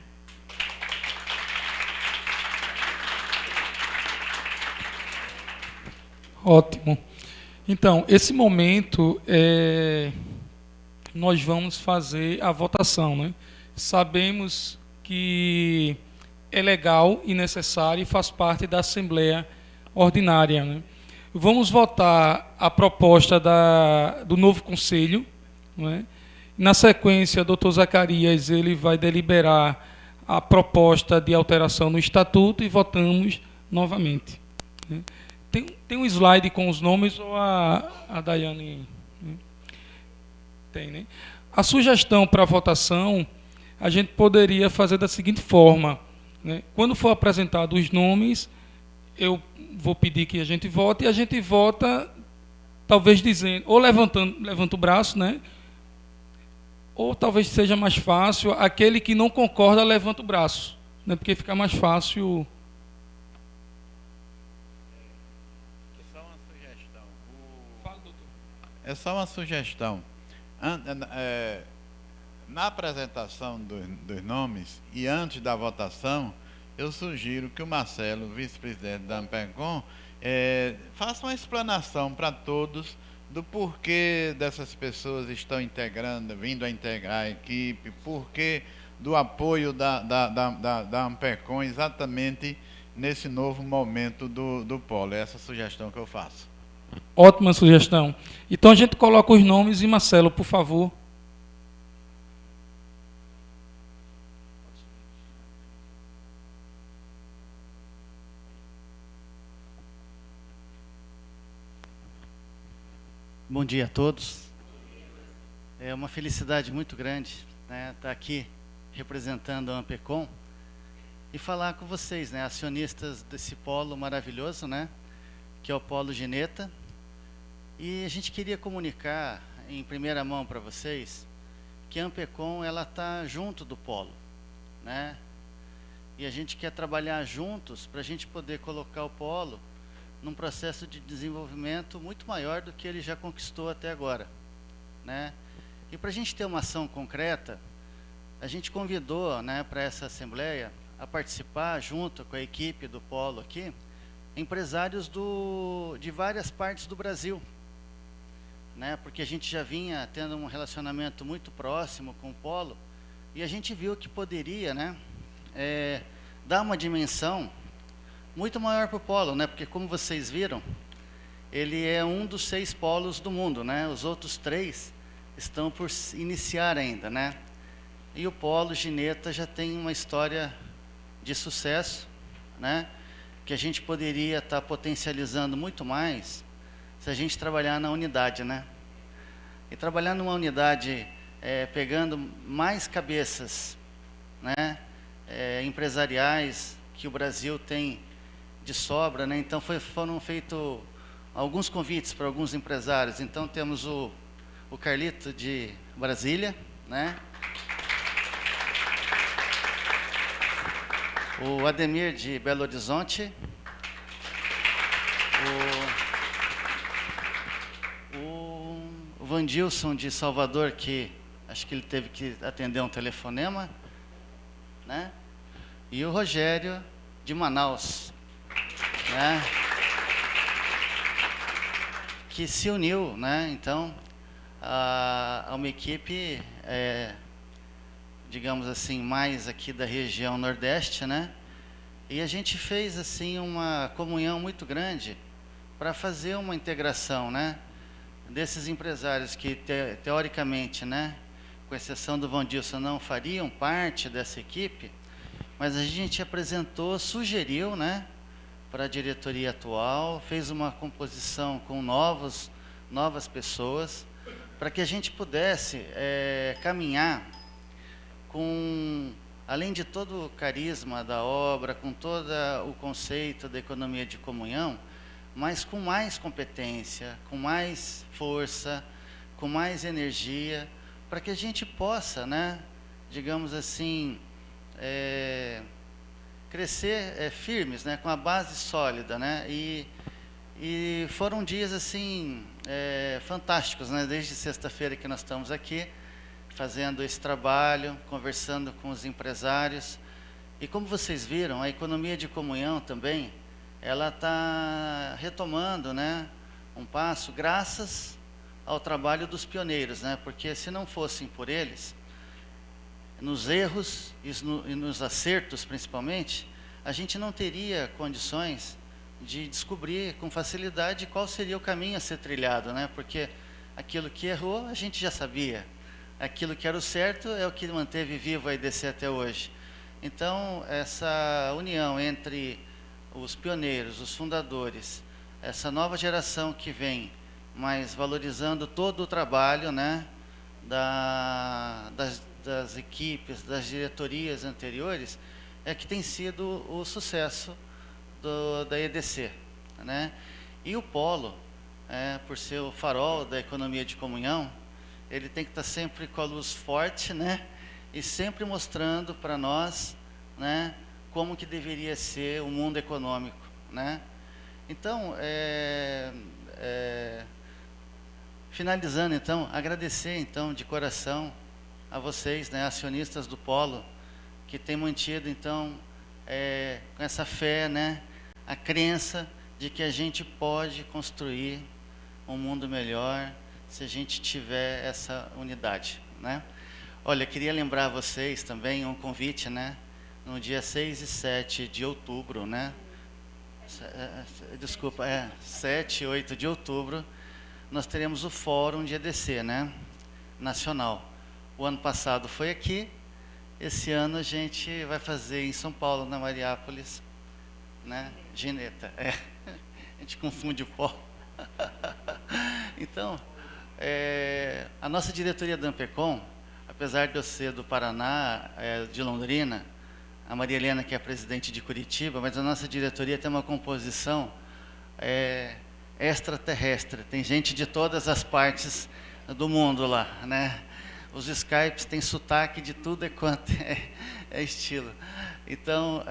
Ótimo. Então, esse momento nós vamos fazer a votação, né? Sabemos que é legal e necessário e faz parte da Assembleia Ordinária, né? Vamos votar a proposta do novo Conselho, não é? Na sequência, o doutor Zacarias ele vai deliberar a proposta de alteração no Estatuto e votamos novamente, né? Tem um slide com os nomes ou a Daiane? Né? Tem, né? A sugestão para votação, a gente poderia fazer da seguinte forma, né? Quando for apresentados os nomes, eu vou pedir que a gente vote, e a gente vota, talvez dizendo, ou levanta o braço, né? Ou talvez seja mais fácil, aquele que não concorda, levanta o braço, né? Porque fica mais fácil. Só uma sugestão. Fala, doutor. É só uma sugestão. Na apresentação dos nomes e antes da votação, eu sugiro que o Marcelo, vice-presidente da Ampecom, faça uma explanação para todos do porquê dessas pessoas estão vindo a integrar a equipe, porquê do apoio da Ampecom exatamente nesse novo momento do polo. É essa sugestão que eu faço. Ótima sugestão. Então a gente coloca os nomes e Marcelo, por favor. Bom dia a todos. É uma felicidade muito grande, né, estar aqui representando a Ampecom e falar com vocês, né, acionistas desse polo maravilhoso, né, que é o Polo Gineta. E a gente queria comunicar em primeira mão para vocês que a Ampecom ela está junto do polo, né, e a gente quer trabalhar juntos para a gente poder colocar o polo num processo de desenvolvimento muito maior do que ele já conquistou até agora, né? E para a gente ter uma ação concreta, a gente convidou, né, para essa assembleia a participar junto com a equipe do polo aqui, empresários de várias partes do Brasil, né? Porque a gente já vinha tendo um relacionamento muito próximo com o polo e a gente viu que poderia, né, dar uma dimensão muito maior para o polo, né? Porque como vocês viram, ele é um dos 6 polos do mundo, né? Os outros 3 estão por iniciar ainda, né? E o polo Gineta já tem uma história de sucesso, né? Que a gente poderia estar potencializando muito mais se a gente trabalhar na unidade, né? E trabalhar numa unidade, pegando mais cabeças, né? Empresariais que o Brasil tem de sobra, né? Então foram feitos alguns convites para alguns empresários. Então temos o Carlito de Brasília, né? O Ademir de Belo Horizonte, o Vandilson de Salvador, que acho que ele teve que atender um telefonema, né? E o Rogério de Manaus, né, que se uniu, né, então, a uma equipe, digamos assim, mais aqui da região Nordeste, né, e a gente fez assim uma comunhão muito grande para fazer uma integração, né, desses empresários que teoricamente, né, com exceção do Vandilson, não fariam parte dessa equipe, mas a gente apresentou, sugeriu, né, para a diretoria atual, fez uma composição com novas pessoas, para que a gente pudesse caminhar com, além de todo o carisma da obra, com todo o conceito da economia de comunhão, mas com mais competência, com mais força, com mais energia, para que a gente possa, né, digamos assim, crescer firmes, né, com a base sólida, né, e foram dias assim fantásticos, né, desde sexta-feira que nós estamos aqui fazendo esse trabalho, conversando com os empresários, e como vocês viram, a economia de comunhão também, ela está retomando, né, um passo graças ao trabalho dos pioneiros, né? Porque se não fossem por eles, nos erros e nos acertos, principalmente, a gente não teria condições de descobrir com facilidade qual seria o caminho a ser trilhado, né? Porque aquilo que errou, a gente já sabia. Aquilo que era o certo é o que manteve vivo a EDC até hoje. Então, essa união entre os pioneiros, os fundadores, essa nova geração que vem, mas valorizando todo o trabalho, né, das equipes, das diretorias anteriores, é que tem sido o sucesso da EDC, né? E o Polo, por ser o farol da economia de comunhão, ele tem que estar sempre com a luz forte, né? E sempre mostrando para nós, né, como que deveria ser o mundo econômico, né? Então, finalizando, então, agradecer, então, de coração a vocês, né, acionistas do Polo, que têm mantido, então, com essa fé, né, a crença de que a gente pode construir um mundo melhor se a gente tiver essa unidade, né? Olha, queria lembrar a vocês também um convite, né? No dia 6 e 7 de outubro, né? Desculpa, 7 e 8 de outubro, nós teremos o Fórum de EDC, né? Nacional. O ano passado foi aqui, esse ano a gente vai fazer em São Paulo, na Mariápolis, né? Gineta, a gente confunde o pó. Então, a nossa diretoria da Ampecom, apesar de eu ser do Paraná, de Londrina, a Maria Helena, que é a presidente de Curitiba, mas a nossa diretoria tem uma composição extraterrestre, tem gente de todas as partes do mundo lá, né? Os Skypes têm sotaque de tudo quanto é estilo. Então,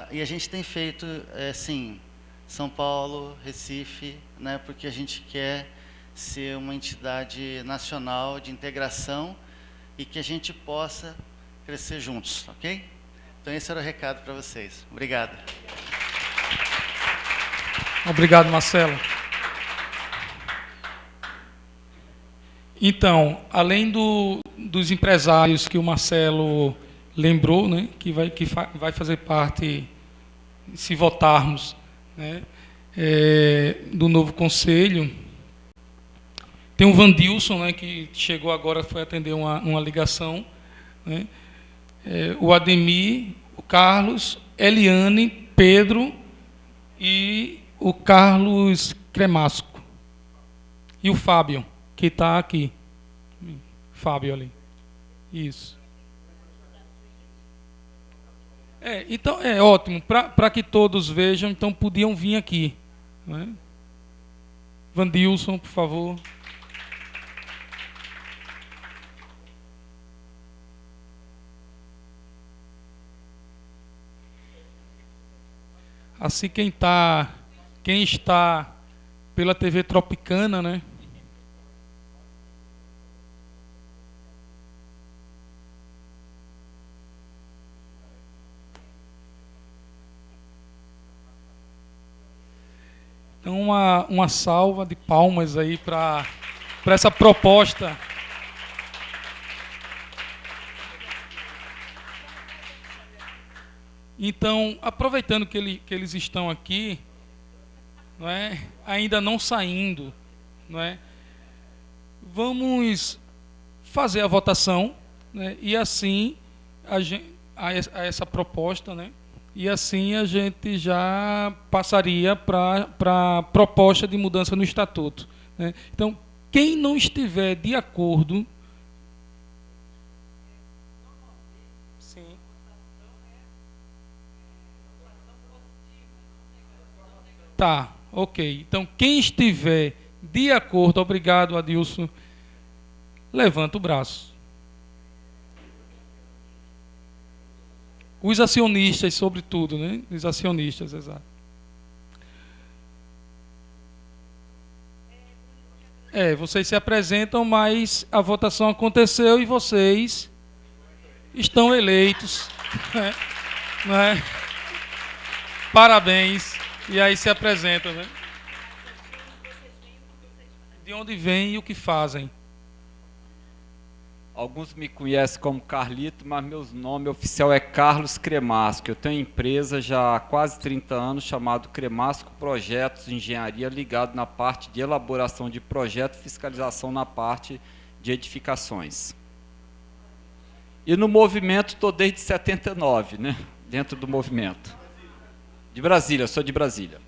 e a gente tem feito, sim, São Paulo, Recife, né? Porque a gente quer ser uma entidade nacional de integração e que a gente possa crescer juntos, ok? Então, esse era o recado para vocês. Obrigado. Obrigado, Marcelo. Então, além dos empresários que o Marcelo lembrou, né, que vai fazer parte, se votarmos, né, do novo conselho, tem o Vandilson, né, que chegou agora, foi atender uma ligação, né, o Ademir, o Carlos, Eliane, Pedro e o Carlos Cremasco. E o Fábio, que está aqui. Fábio ali. Isso. Então, é ótimo. Para que todos vejam, então podiam vir aqui. Né? Vandilson, por favor. Assim, quem está pela TV Tropicana, né? Então, uma salva de palmas aí para essa proposta. Então, aproveitando que eles estão aqui, não é, ainda não saindo, não é, vamos fazer a votação, né, e assim a essa proposta, né, e assim a gente já passaria para a proposta de mudança no estatuto, né. Então, quem não estiver de acordo... Sim. Tá, ok. Então, quem estiver de acordo, obrigado, Adilson, levanta o braço. Os acionistas, sobretudo, né? Os acionistas, exato. Vocês se apresentam, mas a votação aconteceu e vocês estão eleitos. Não é? Parabéns. E aí se apresentam, né? de onde vêm e o que fazem. Alguns me conhecem como Carlito, mas meu nome oficial é Carlos Cremasco. Eu tenho empresa já há quase 30 anos chamado Cremasco Projetos de Engenharia, ligado na parte de elaboração de projeto e fiscalização na parte de edificações. E no movimento estou desde 79, né? Dentro do movimento. De Brasília, sou de Brasília.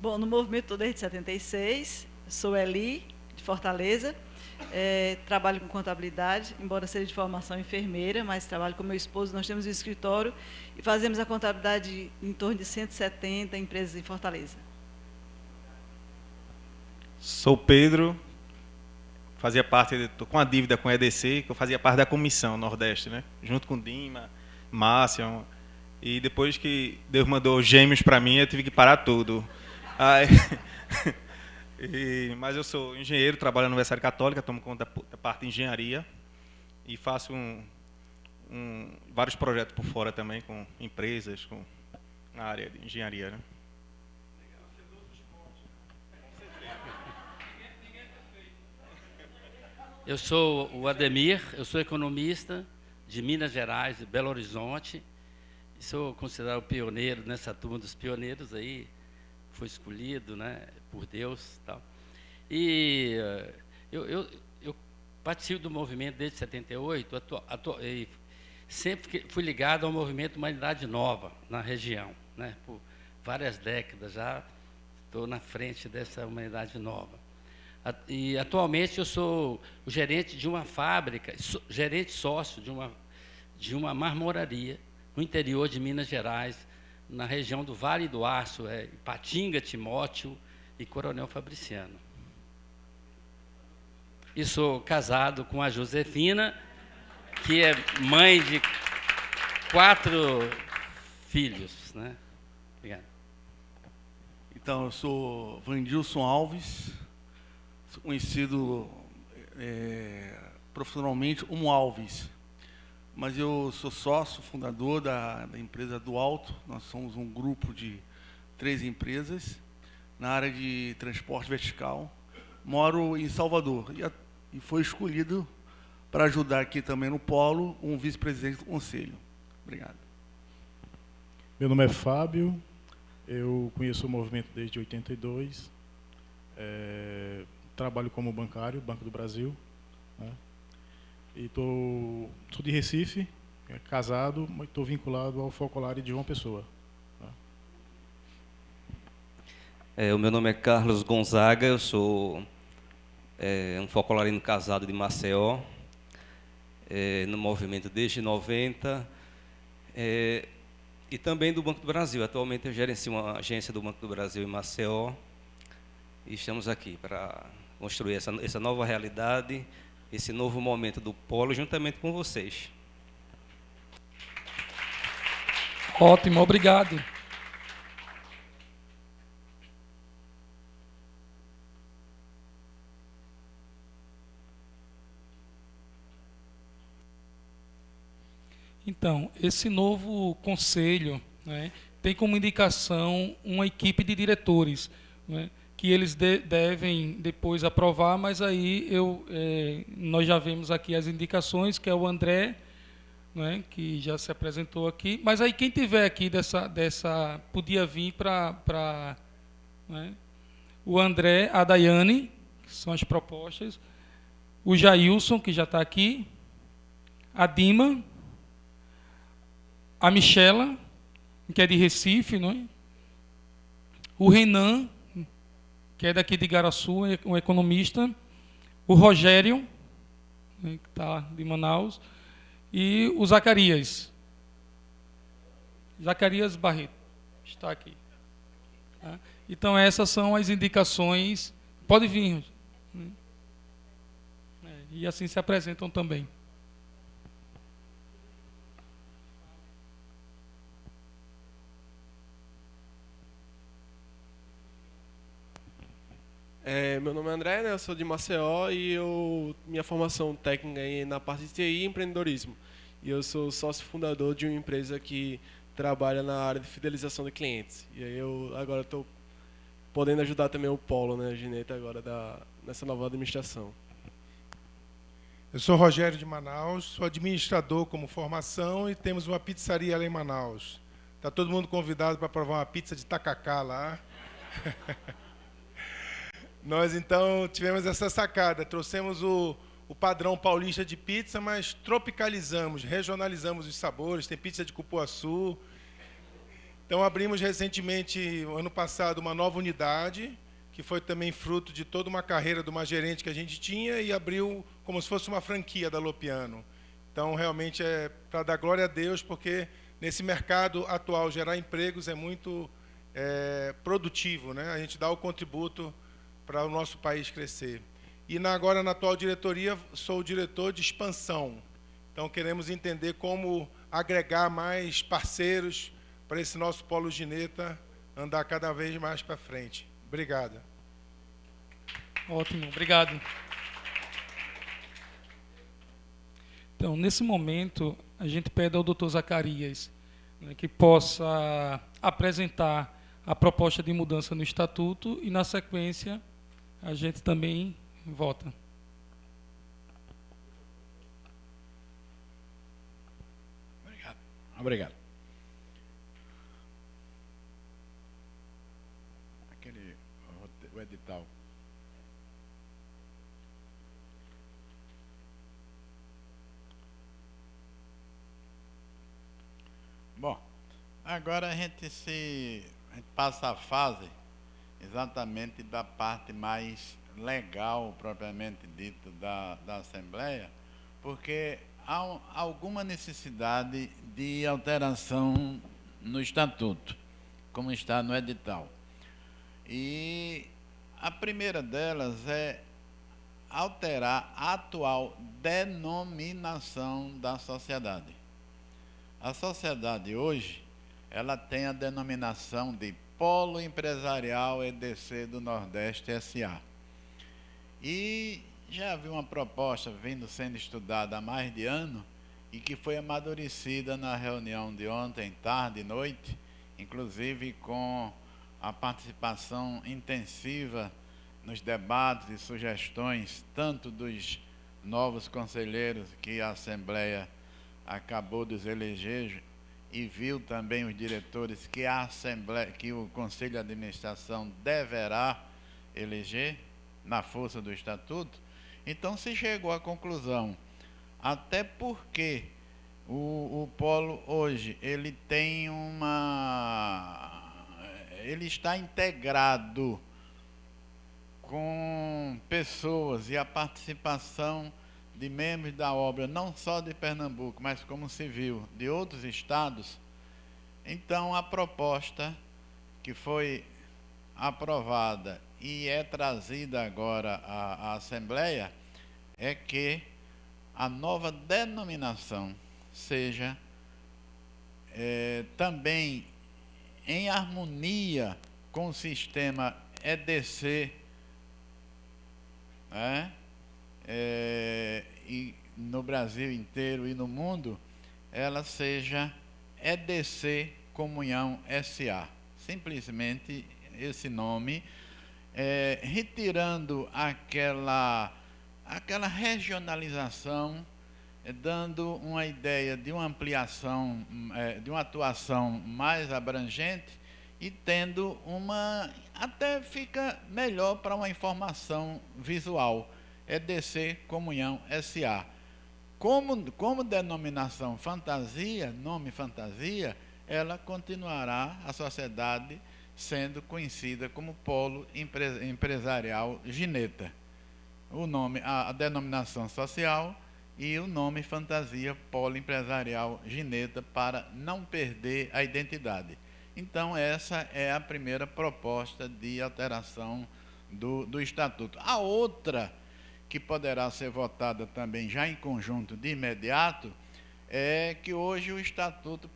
Bom, no movimento estou desde 76, sou Eli, de Fortaleza. Trabalho com contabilidade, embora seja de formação enfermeira, mas trabalho com meu esposo, nós temos um escritório e fazemos a contabilidade em torno de 170 empresas em Fortaleza. Sou Pedro, fazia parte, estou com a dívida com a EDC, que eu fazia parte da comissão Nordeste, né? Junto com Dima, Márcia, e depois que Deus mandou gêmeos para mim, eu tive que parar tudo. Aí... mas eu sou engenheiro, trabalho na Universidade Católica, tomo conta da parte de engenharia e faço vários projetos por fora também, com empresas, na área de engenharia. Né? Eu sou o Ademir, eu sou economista de Minas Gerais, de Belo Horizonte, e sou considerado pioneiro nessa turma dos pioneiros aí, foi escolhido, né, por Deus, tal. E eu participo do movimento desde 78, e sempre fui ligado ao movimento Humanidade Nova na região, né, por várias décadas já estou na frente dessa Humanidade Nova. E atualmente eu sou o gerente de uma fábrica, gerente sócio de uma marmoraria no interior de Minas Gerais, na região do Vale do Aço, Ipatinga, Timóteo e Coronel Fabriciano. E sou casado com a Josefina, que é mãe de 4 filhos, né? Obrigado. Então, eu sou Vandilson Alves, sou conhecido profissionalmente como Alves. Mas eu sou sócio, fundador da empresa do Alto. Nós somos um grupo de 3 empresas na área de transporte vertical. Moro em Salvador e foi escolhido para ajudar aqui também no Polo um vice-presidente do Conselho. Obrigado. Meu nome é Fábio, eu conheço o movimento desde 82, trabalho como bancário, Banco do Brasil, né? E sou de Recife, casado, mas estou vinculado ao Focolare de João Pessoa. O meu nome é Carlos Gonzaga, eu sou um focolarino casado de Maceió, no movimento desde 90, e também do Banco do Brasil. Atualmente eu gerencio uma agência do Banco do Brasil em Maceió, e estamos aqui para construir essa nova realidade, esse novo momento do Polo, juntamente com vocês. Ótimo, obrigado. Então, esse novo conselho, né, tem como indicação uma equipe de diretores, né, que eles devem depois aprovar, mas aí nós já vemos aqui as indicações, que é o André, né, que já se apresentou aqui, mas aí quem tiver aqui podia vir para né, o André, a Daiane, que são as propostas, o Jailson, que já está aqui, a Dima, a Michela, que é de Recife, não é? O Renan, que é daqui de Igaraçu, é um economista, o Rogério, né, que está de Manaus, e o Zacarias. Zacarias Barreto está aqui. Tá? Então, essas são as indicações. Pode vir. Né? E assim se apresentam também. Meu nome é André, né? Eu sou de Maceió e minha formação técnica é na parte de TI e empreendedorismo. E eu sou sócio fundador de uma empresa que trabalha na área de fidelização de clientes. E aí eu agora estou podendo ajudar também o Polo, né, Gineta, agora nessa nova administração. Eu sou Rogério de Manaus, sou administrador como formação e temos uma pizzaria lá em Manaus. Está todo mundo convidado para provar uma pizza de tacacá lá. Nós, então, tivemos essa sacada. Trouxemos o padrão paulista de pizza, mas tropicalizamos, regionalizamos os sabores. Tem pizza de cupuaçu. Então, abrimos recentemente, ano passado, uma nova unidade, que foi também fruto de toda uma carreira de uma gerente que a gente tinha e abriu como se fosse uma franquia da Lopiano. Então, realmente, é para dar glória a Deus, porque nesse mercado atual, gerar empregos é muito produtivo, né? A gente dá o contributo para o nosso país crescer. E agora, na atual diretoria, sou o diretor de expansão. Então, queremos entender como agregar mais parceiros para esse nosso polo Gineta andar cada vez mais para frente. Obrigado. Ótimo, obrigado. Então, nesse momento, a gente pede ao doutor Zacarias, né, que possa apresentar a proposta de mudança no estatuto e, na sequência, a gente também vota. Obrigado. Obrigado. O edital. Bom, agora a gente passa a fase exatamente da parte mais legal, propriamente dita, da Assembleia, porque há alguma necessidade de alteração no Estatuto, como está no edital. E a primeira delas é alterar a atual denominação da sociedade. A sociedade hoje, ela tem a denominação de Polo Empresarial EDC do Nordeste S.A. E já havia uma proposta sendo estudada há mais de ano e que foi amadurecida na reunião de ontem, tarde e noite, inclusive com a participação intensiva nos debates e sugestões, tanto dos novos conselheiros que a Assembleia acabou de eleger, e viu também os diretores que a Assembleia, que o Conselho de Administração deverá eleger, na força do Estatuto. Então se chegou à conclusão, até porque o Polo hoje, ele está integrado com pessoas e a participação de membros da obra, não só de Pernambuco, mas como civil, de outros estados. Então, a proposta que foi aprovada e é trazida agora à Assembleia é que a nova denominação seja também em harmonia com o sistema EDC, né? E no Brasil inteiro e no mundo, ela seja EDC Comunhão S.A. Simplesmente esse nome, retirando aquela regionalização, dando uma ideia de uma ampliação, de uma atuação mais abrangente e tendo até fica melhor para uma informação visual. EDC Comunhão S.A. Como denominação fantasia, nome fantasia, ela continuará, a sociedade, sendo conhecida como Polo Empresarial Gineta. O nome, a denominação social e o nome fantasia Polo Empresarial Gineta, para não perder a identidade. Então, essa é a primeira proposta de alteração do Estatuto. A outra, que poderá ser votada também já em conjunto de imediato, é que hoje o Estatuto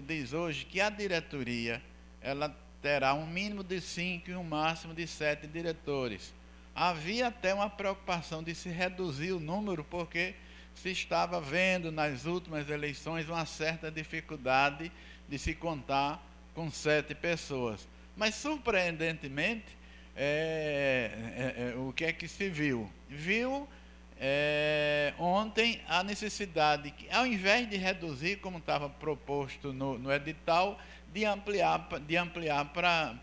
diz hoje que a diretoria ela terá um mínimo de 5 e um máximo de 7 diretores. Havia até uma preocupação de se reduzir o número, porque se estava vendo nas últimas eleições uma certa dificuldade de se contar com 7 pessoas. Mas, surpreendentemente, o que é que se viu? Viu ontem a necessidade, ao invés de reduzir, como estava proposto no edital, de ampliar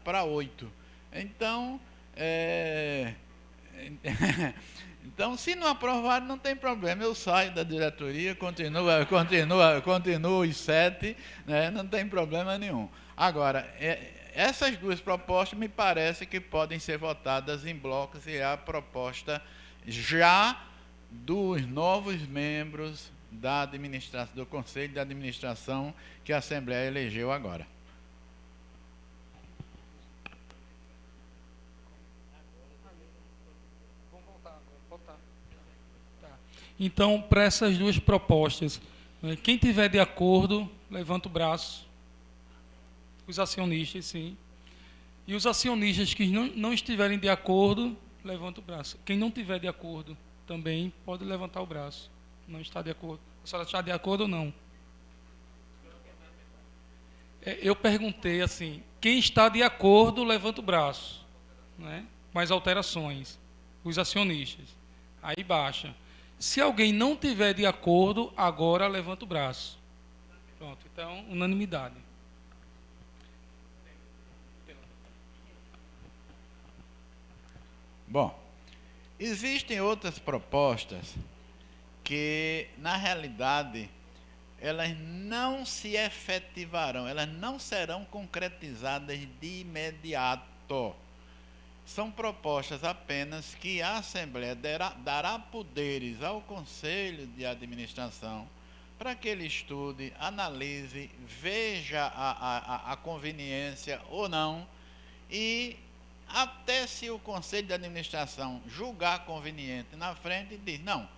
para 8. Então, então, se não aprovar, não tem problema, eu saio da diretoria, continuo os 7, né, não tem problema nenhum. Agora, essas duas propostas me parece que podem ser votadas em blocos, e é a proposta já dos novos membros da administração, do Conselho de Administração que a Assembleia elegeu agora. Então, para essas duas propostas, quem tiver de acordo, levanta o braço. Os acionistas, sim. E os acionistas que não estiverem de acordo, levanta o braço. Quem não tiver de acordo, também pode levantar o braço. Não está de acordo. A senhora está de acordo ou não? Eu perguntei assim, quem está de acordo, levanta o braço, né? Com as alterações. Os acionistas. Aí baixa. Se alguém não tiver de acordo, agora levanta o braço. Pronto, então, unanimidade. Bom, existem outras propostas que, na realidade, elas não se efetivarão, elas não serão concretizadas de imediato. São propostas apenas que a Assembleia dará poderes ao Conselho de Administração para que ele estude, analise, veja a conveniência ou não, e até se o Conselho de Administração julgar conveniente na frente, diz, não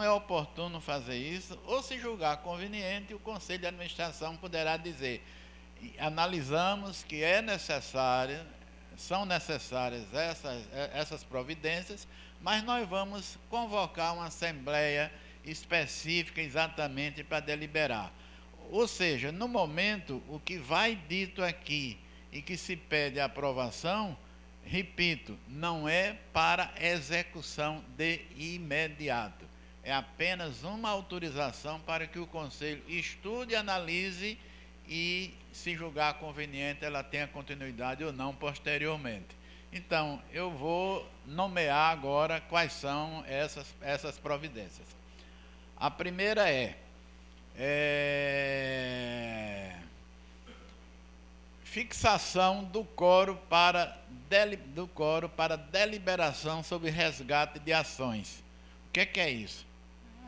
é oportuno fazer isso, ou se julgar conveniente, o Conselho de Administração poderá dizer, analisamos que são necessárias essas providências, mas nós vamos convocar uma assembleia específica exatamente para deliberar. Ou seja, no momento, o que vai dito aqui e que se pede a aprovação, repito, não é para execução de imediato. É apenas uma autorização para que o Conselho estude, analise e, se julgar conveniente, ela tenha continuidade ou não posteriormente. Então, eu vou nomear agora quais são essas providências. A primeira fixação do quórum para deliberação sobre resgate de ações. O que é isso?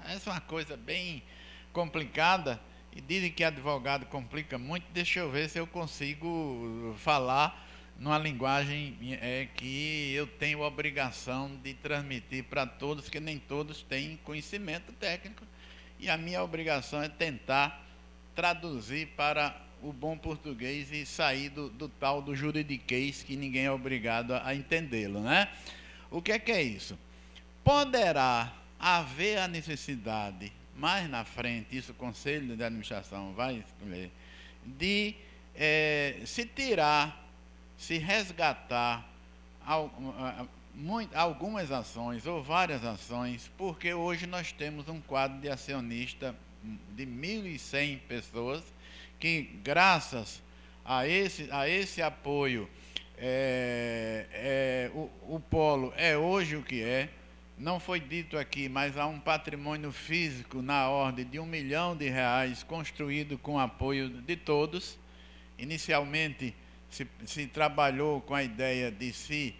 Essa é uma coisa bem complicada, e dizem que advogado complica muito. Deixa eu ver se eu consigo falar numa linguagem que eu tenho obrigação de transmitir para todos, que nem todos têm conhecimento técnico, e a minha obrigação é tentar traduzir para o bom português e sair do tal do juridiquês, que ninguém é obrigado a entendê-lo, né? O que é isso? Poderá haver a necessidade, mais na frente, isso o Conselho de Administração vai escolher, de se resgatar algumas ações ou várias ações, porque hoje nós temos um quadro de acionista de 1.100 pessoas que, graças a esse apoio, o polo é hoje o que é. Não foi dito aqui, mas há um patrimônio físico na ordem de R$1 milhão construído com apoio de todos. Inicialmente se trabalhou com a ideia de se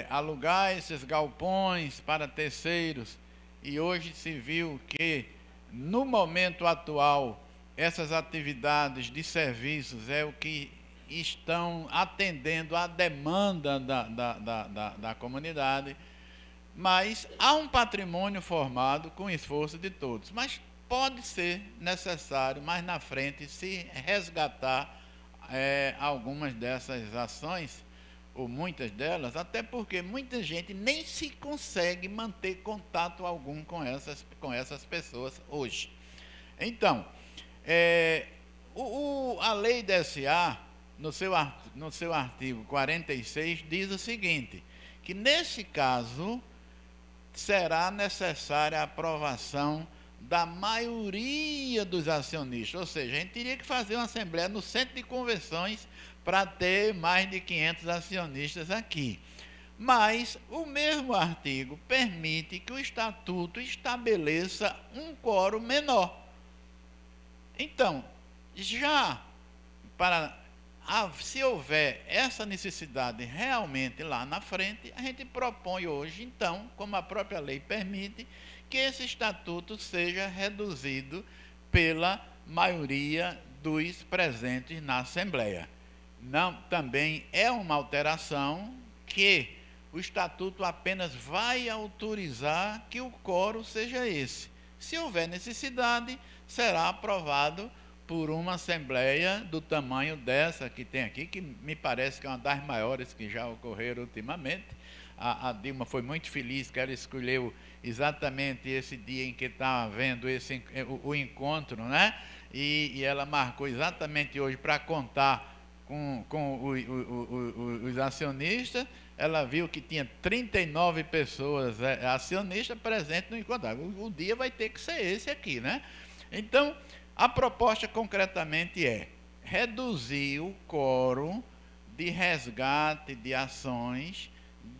alugar esses galpões para terceiros, e hoje se viu que, no momento atual, essas atividades de serviços é o que estão atendendo à demanda da comunidade. Mas há um patrimônio formado com esforço de todos. Mas pode ser necessário, mais na frente, se resgatar algumas dessas ações, ou muitas delas, até porque muita gente nem se consegue manter contato algum com essas pessoas hoje. Então, a lei da SA, no seu no seu artigo 46, diz o seguinte, que nesse caso será necessária a aprovação da maioria dos acionistas, ou seja, a gente teria que fazer uma assembleia no centro de convenções para ter mais de 500 acionistas aqui. Mas o mesmo artigo permite que o estatuto estabeleça um quórum menor. Então, já se houver essa necessidade realmente lá na frente, a gente propõe hoje, então, como a própria lei permite, que esse estatuto seja reduzido pela maioria dos presentes na Assembleia. Não, também é uma alteração que o estatuto apenas vai autorizar que o quórum seja esse. Se houver necessidade, será aprovado por uma assembleia do tamanho dessa que tem aqui, que me parece que é uma das maiores que já ocorreram ultimamente. A Dilma foi muito feliz que ela escolheu exatamente esse dia em que está havendo o encontro, né? E ela marcou exatamente hoje para contar com os acionistas. Ela viu que tinha 39 pessoas acionistas presentes no encontro. O dia vai ter que ser esse aqui, né? Então, a proposta concretamente é reduzir o quórum de resgate de ações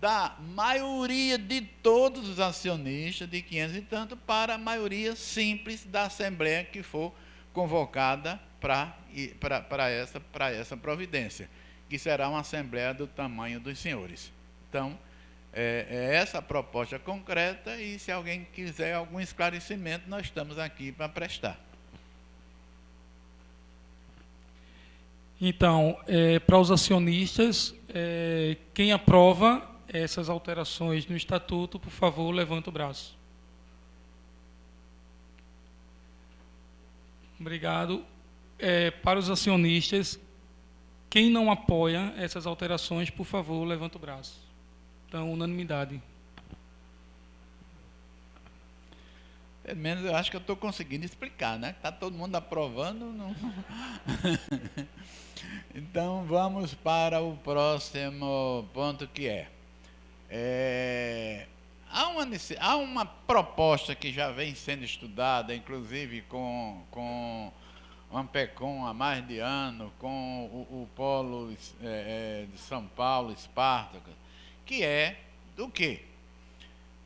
da maioria de todos os acionistas, de 500 e tanto, para a maioria simples da Assembleia que for convocada para essa providência, que será uma Assembleia do tamanho dos senhores. Então, é essa a proposta concreta, e se alguém quiser algum esclarecimento, nós estamos aqui para prestar. Então, para os acionistas, quem aprova essas alterações no estatuto, por favor, levanta o braço. Obrigado. Para os acionistas, quem não apoia essas alterações, por favor, levanta o braço. Então, unanimidade. Pelo menos eu acho que eu estou conseguindo explicar, né? Está todo mundo aprovando. Não... Então, vamos para o próximo ponto, que há uma proposta que já vem sendo estudada, inclusive com o Ampecom há mais de ano, com o Polo de São Paulo, Espartaco, que é do quê?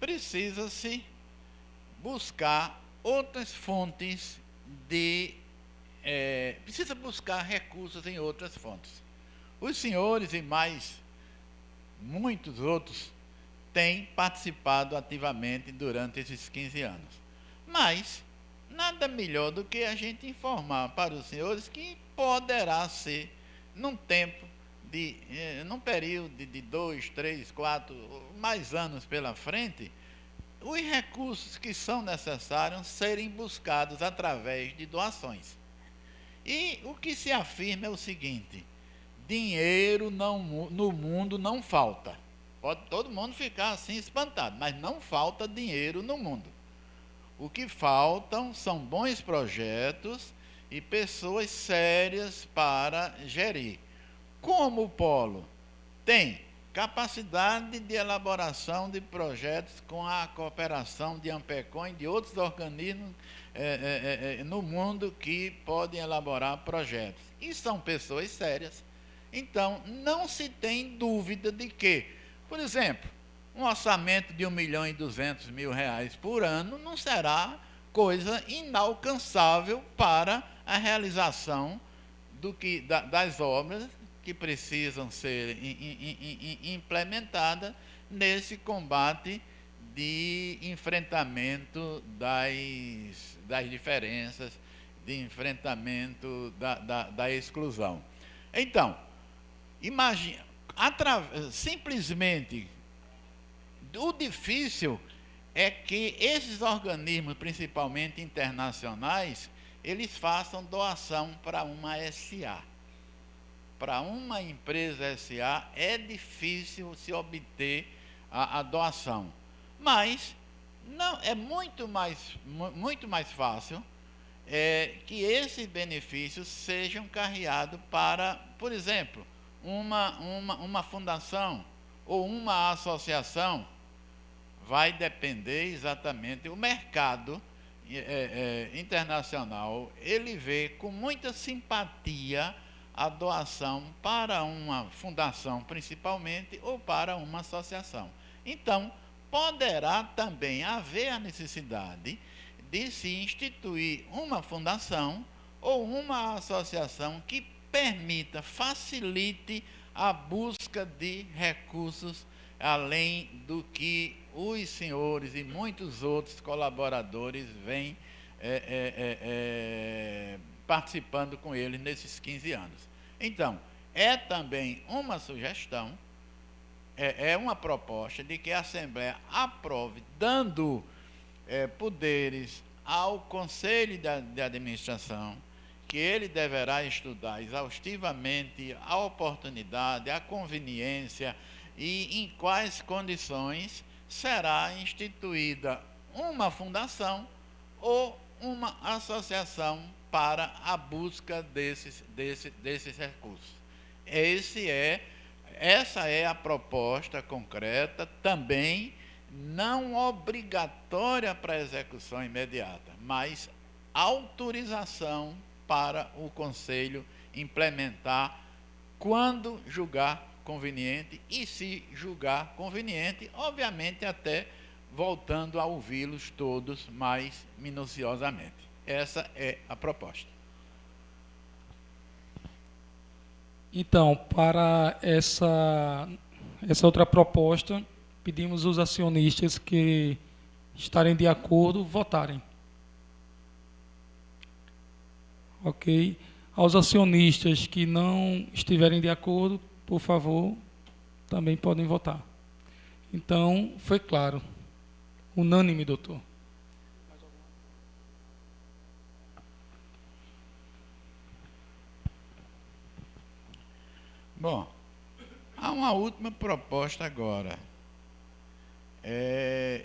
Precisa-se buscar outras fontes precisa buscar recursos em outras fontes. Os senhores e mais muitos outros têm participado ativamente durante esses 15 anos. Mas nada melhor do que a gente informar para os senhores que poderá ser, num período de 2, 3, 4, mais anos pela frente, os recursos que são necessários serem buscados através de doações. E o que se afirma é o seguinte: dinheiro no mundo não falta. Pode todo mundo ficar assim espantado, mas não falta dinheiro no mundo. O que faltam são bons projetos e pessoas sérias para gerir. Como o Polo tem capacidade de elaboração de projetos com a cooperação de Ampecom e de outros organismos no mundo que podem elaborar projetos. E são pessoas sérias. Então, não se tem dúvida de que, por exemplo, um orçamento de R$1.200.000 por ano não será coisa inalcançável para a realização das obras que precisam ser implementadas nesse combate de enfrentamento das diferenças, de enfrentamento da exclusão. Então, imagine, simplesmente, o difícil é que esses organismos, principalmente internacionais, eles façam doação para uma SA. Para uma empresa SA é difícil se obter a doação. Mas não, é muito mais fácil que esses benefícios sejam carreados para, por exemplo, uma fundação ou uma associação vai depender exatamente. O mercado internacional, ele vê com muita simpatia a doação para uma fundação, principalmente, ou para uma associação. Então, poderá também haver a necessidade de se instituir uma fundação ou uma associação que permita, facilite a busca de recursos, além do que os senhores e muitos outros colaboradores vêm participando com eles nesses 15 anos. Então, é também uma sugestão, é uma proposta de que a Assembleia aprove, dando poderes ao Conselho de Administração, que ele deverá estudar exaustivamente a oportunidade, a conveniência e em quais condições será instituída uma fundação ou uma associação para a busca desses recursos. Essa é a proposta concreta, também não obrigatória para execução imediata, mas autorização para o Conselho implementar quando julgar conveniente, e se julgar conveniente, obviamente até voltando a ouvi-los todos mais minuciosamente. Essa é a proposta. Então, para essa outra proposta, pedimos aos acionistas que estarem de acordo, votarem. Ok? Aos acionistas que não estiverem de acordo, por favor, também podem votar. Então, foi claro. Unânime, doutor. Bom, há uma última proposta agora.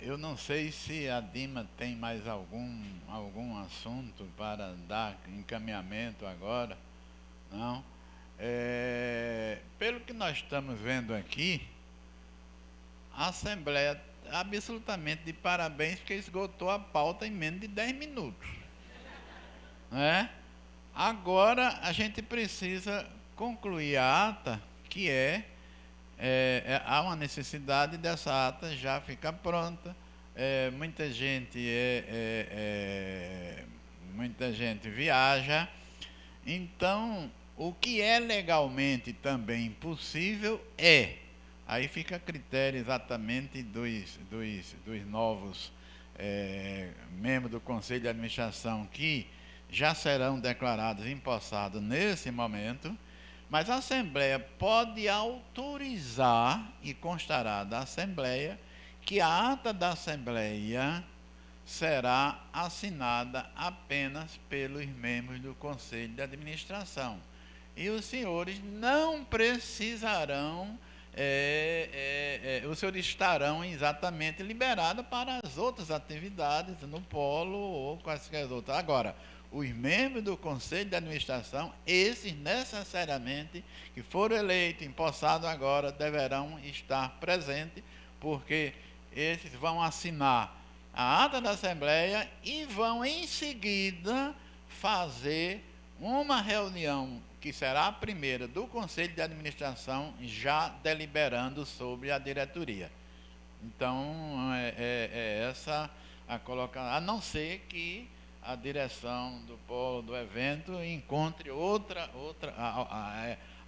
Eu não sei se a Dima tem mais algum assunto para dar encaminhamento agora. Não? Pelo que nós estamos vendo aqui, a Assembleia absolutamente de parabéns, porque esgotou a pauta em menos de 10 minutos. Né? Agora a gente precisa concluir a ata, que há uma necessidade dessa ata já ficar pronta. Muita gente viaja. Então, o que é legalmente também possível aí fica a critério exatamente dos novos membros do Conselho de Administração, que já serão declarados empossados nesse momento, mas a Assembleia pode autorizar, e constará da Assembleia, que a ata da Assembleia será assinada apenas pelos membros do Conselho de Administração. E os senhores não precisarão, os senhores estarão exatamente liberados para as outras atividades no polo ou quaisquer outras. Agora, os membros do Conselho de Administração, esses necessariamente que foram eleitos, empossados agora, deverão estar presentes, porque esses vão assinar a ata da Assembleia e vão em seguida fazer uma reunião, que será a primeira do Conselho de Administração, já deliberando sobre a diretoria. Então, essa a colocar, a não ser que a direção do polo do evento encontre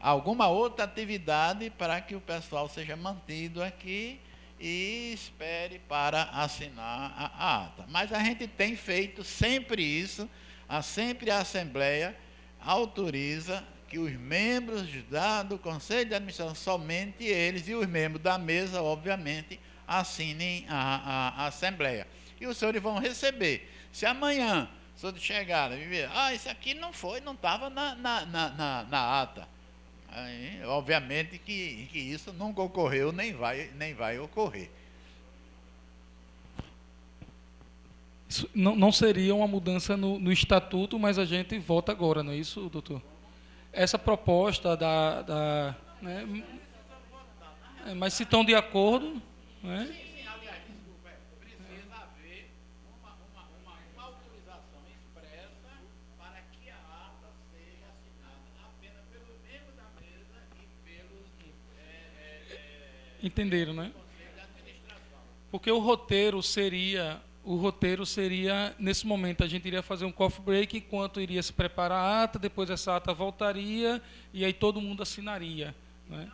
alguma outra atividade para que o pessoal seja mantido aqui e espere para assinar a ata. Mas a gente tem feito sempre isso, sempre a Assembleia autoriza que os membros do Conselho de Administração, somente eles, e os membros da mesa, obviamente, assinem a Assembleia. E os senhores vão receber. Se amanhã o senhor chegar e ver, isso aqui não estava na ata. Aí, obviamente que isso nunca ocorreu, nem vai ocorrer. Isso não seria uma mudança no estatuto, mas a gente vota agora, não é isso, doutor? Essa proposta né? Mas se estão de acordo, né? Sim, aliás, desculpa, precisa haver uma autorização expressa para que a ata seja assinada apenas pelos membros da mesa e pelos Entenderam, né? conselhos de administração. Porque o roteiro seria, nesse momento, a gente iria fazer um coffee break enquanto iria se preparar a ata, depois essa ata voltaria e aí todo mundo assinaria, né?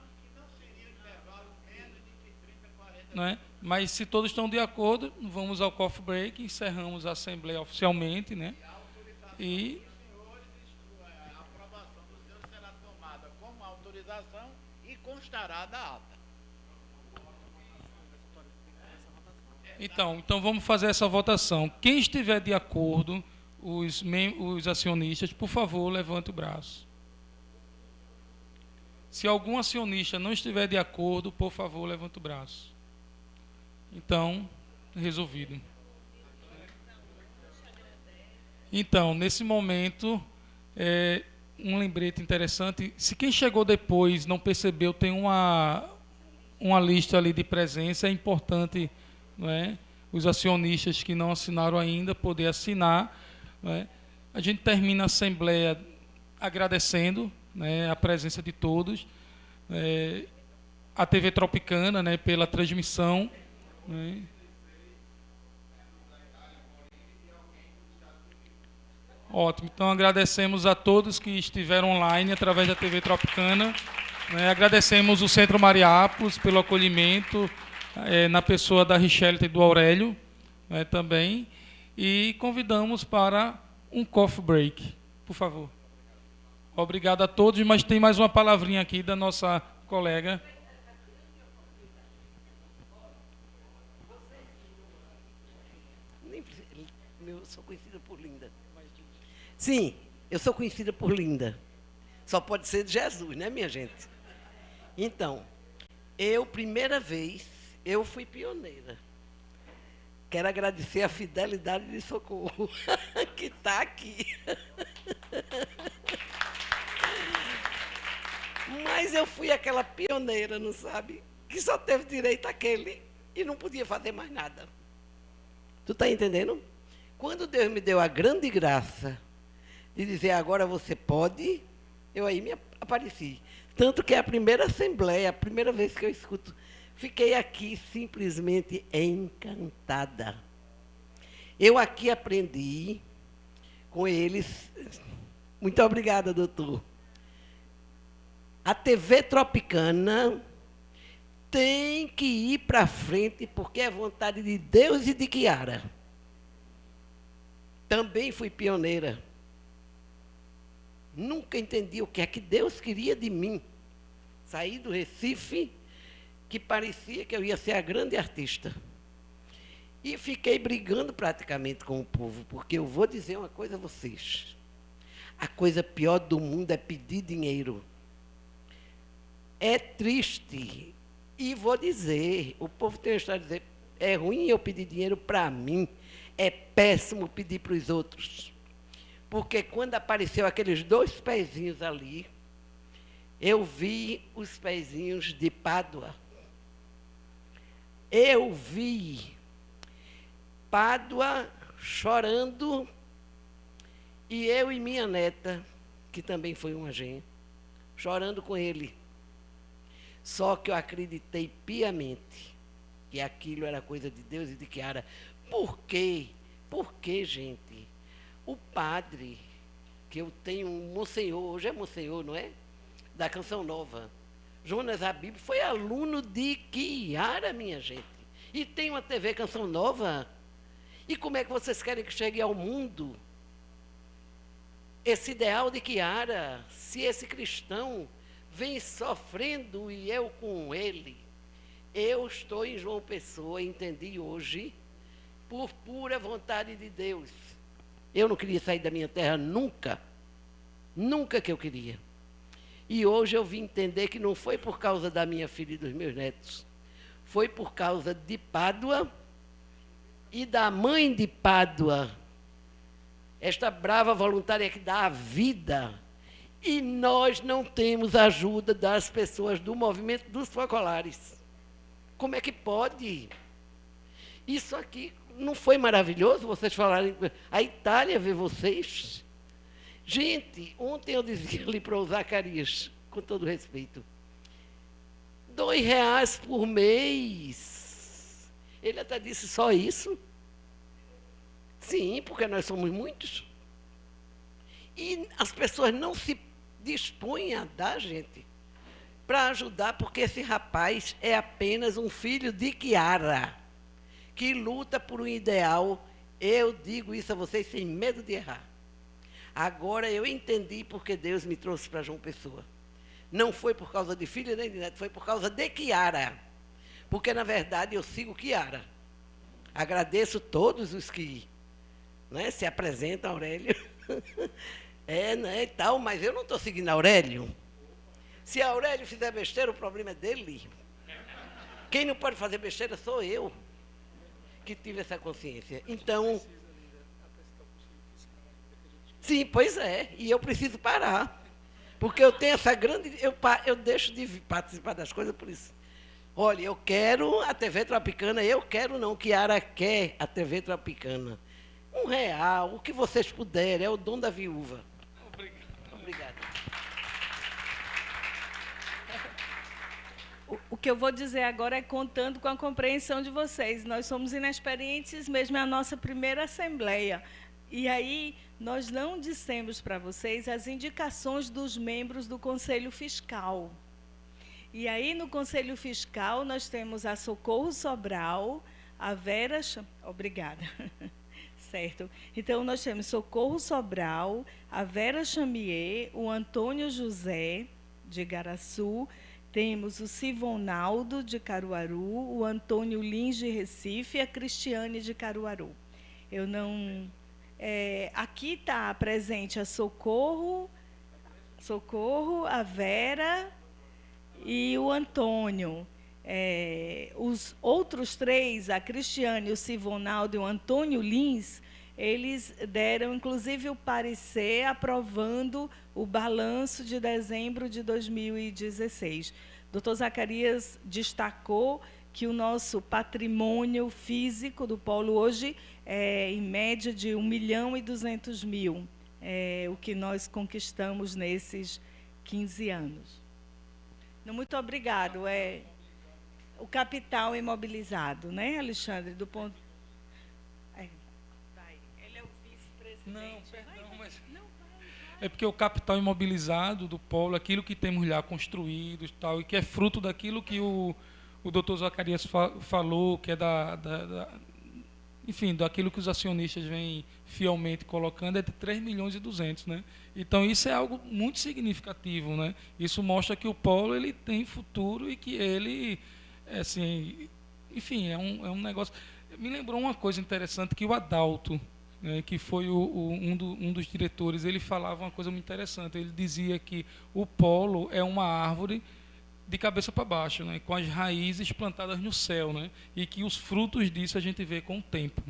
Né? Mas se todos estão de acordo, vamos ao coffee break, encerramos a Assembleia oficialmente, né? E A aprovação do senhor será tomada como autorização e constará da ata. então vamos fazer essa votação. Quem estiver de acordo, os acionistas, por favor, levante o braço. Se algum acionista não estiver de acordo, por favor, levante o braço. Então, resolvido. Então, nesse momento, um lembrete interessante. Se quem chegou depois não percebeu, tem uma lista ali de presença. É importante, não é, os acionistas que não assinaram ainda poder assinar. Não é? A gente termina a Assembleia agradecendo, né, a presença de todos. A TV Tropicana, né, pela transmissão. Né? Ótimo. Então, agradecemos a todos que estiveram online através da TV Tropicana. Né? Agradecemos o Centro Mariápolis pelo acolhimento, na pessoa da Richelle e do Aurélio, né, também. E convidamos para um coffee break, por favor. Obrigado a todos, mas tem mais uma palavrinha aqui da nossa colega. Eu sou conhecida por Linda. Sim, eu sou conhecida por Linda. Só pode ser de Jesus, né, minha gente? Então, primeira vez, eu fui pioneira. Quero agradecer a Fidelidade de Socorro, que está aqui. Mas eu fui aquela pioneira, não sabe? Que só teve direito àquele e não podia fazer mais nada. Tu está entendendo? Quando Deus me deu a grande graça de dizer, agora você pode, eu aí me apareci. Tanto que é a primeira Assembleia, a primeira vez que eu escuto, fiquei aqui simplesmente encantada. Eu aqui aprendi com eles. Muito obrigada, doutor. A TV Tropicana tem que ir para frente, porque é vontade de Deus e de Chiara. Também fui pioneira. Nunca entendi o que é que Deus queria de mim. Saí do Recife, que parecia que eu ia ser a grande artista. E fiquei brigando praticamente com o povo, porque eu vou dizer uma coisa a vocês. A coisa pior do mundo é pedir dinheiro. É triste. E vou dizer, o povo tem uma história de dizer, é ruim eu pedir dinheiro para mim. É péssimo pedir para os outros. Porque quando apareceu aqueles 2 pezinhos ali, eu vi os pezinhos de Pádua. Eu vi Pádua chorando e eu e minha neta, que também foi uma gêmea, chorando com ele. Só que eu acreditei piamente que aquilo era coisa de Deus e de Chiara. Por quê? Porque, gente, o padre, que eu tenho, um monsenhor, hoje é monsenhor, não é? Da Canção Nova. Jonas Habib foi aluno de Chiara, minha gente. E tem uma TV Canção Nova. E como é que vocês querem que chegue ao mundo esse ideal de Chiara, se esse cristão vem sofrendo e eu com ele? Eu estou em João Pessoa, entendi hoje, por pura vontade de Deus. Eu não queria sair da minha terra nunca. Nunca que eu queria. E hoje eu vim entender que não foi por causa da minha filha e dos meus netos. Foi por causa de Pádua e da mãe de Pádua. Esta brava voluntária que dá a vida E nós não temos a ajuda das pessoas do movimento dos focolares. Como é que pode? Isso aqui não foi maravilhoso vocês falarem? A Itália vê vocês. Gente, ontem eu dizia ali para o Zacarias, com todo respeito, R$2 por mês. Ele até disse só isso. Sim, porque nós somos muitos. E as pessoas não se dispõem a dar, gente, para ajudar, porque esse rapaz é apenas um filho de Chiara, que luta por um ideal. Eu digo isso a vocês sem medo de errar. Agora eu entendi porque Deus me trouxe para João Pessoa. Não foi por causa de filho nem de neto, foi por causa de Chiara. Porque, na verdade, eu sigo Chiara. Agradeço todos os que, né, se apresentam, Aurélio. Né, e tal, mas eu não estou seguindo Aurélio. Se Aurélio fizer besteira, o problema é dele. Quem não pode fazer besteira sou eu, que tive essa consciência. Então, sim, pois é, e eu preciso parar. Porque eu tenho essa grande... Eu deixo de participar das coisas por isso. Olha, eu quero a TV Tropicana, eu quero não, Chiara quer a TV Tropicana. R$1, o que vocês puderem, é o dom da viúva. Obrigado. O que eu vou dizer agora é contando com a compreensão de vocês. Nós somos inexperientes, mesmo é a nossa primeira assembleia. E aí, nós não dissemos para vocês as indicações dos membros do Conselho Fiscal. E aí, no Conselho Fiscal, nós temos a Socorro Sobral, a Vera... Obrigada. Certo. Então, nós temos Socorro Sobral, a Vera Chamier, o Antônio José, de Igaraçu, temos o Sivonaldo, de Caruaru, o Antônio Lins, de Recife, e a Cristiane, de Caruaru. Eu não... aqui está presente a Socorro, a Vera e o Antônio. Os outros 3, a Cristiane, o Sivonaldo e o Antônio Lins, eles deram, inclusive, o parecer aprovando o balanço de dezembro de 2016. O Dr. Zacarias destacou que o nosso patrimônio físico do polo hoje é, em média, de 1.200.000, o que nós conquistamos nesses 15 anos. Muito obrigado. O capital imobilizado, né, Alexandre? Do ponto... Ele é o vice-presidente. Não, perdão, mas... É porque o capital imobilizado do polo, aquilo que temos lá construído e tal, e que é fruto daquilo que o doutor Zacarias falou, que é enfim, daquilo que os acionistas vêm fielmente colocando, é de 3.200.000, né? Então, isso é algo muito significativo, né? Isso mostra que o polo ele tem futuro e que ele, assim, enfim, é um negócio... Me lembrou uma coisa interessante, que o Adalto, né, que foi um dos diretores, ele falava uma coisa muito interessante. Ele dizia que o polo é uma árvore de cabeça para baixo, né, com as raízes plantadas no céu, né, e que os frutos disso a gente vê com o tempo.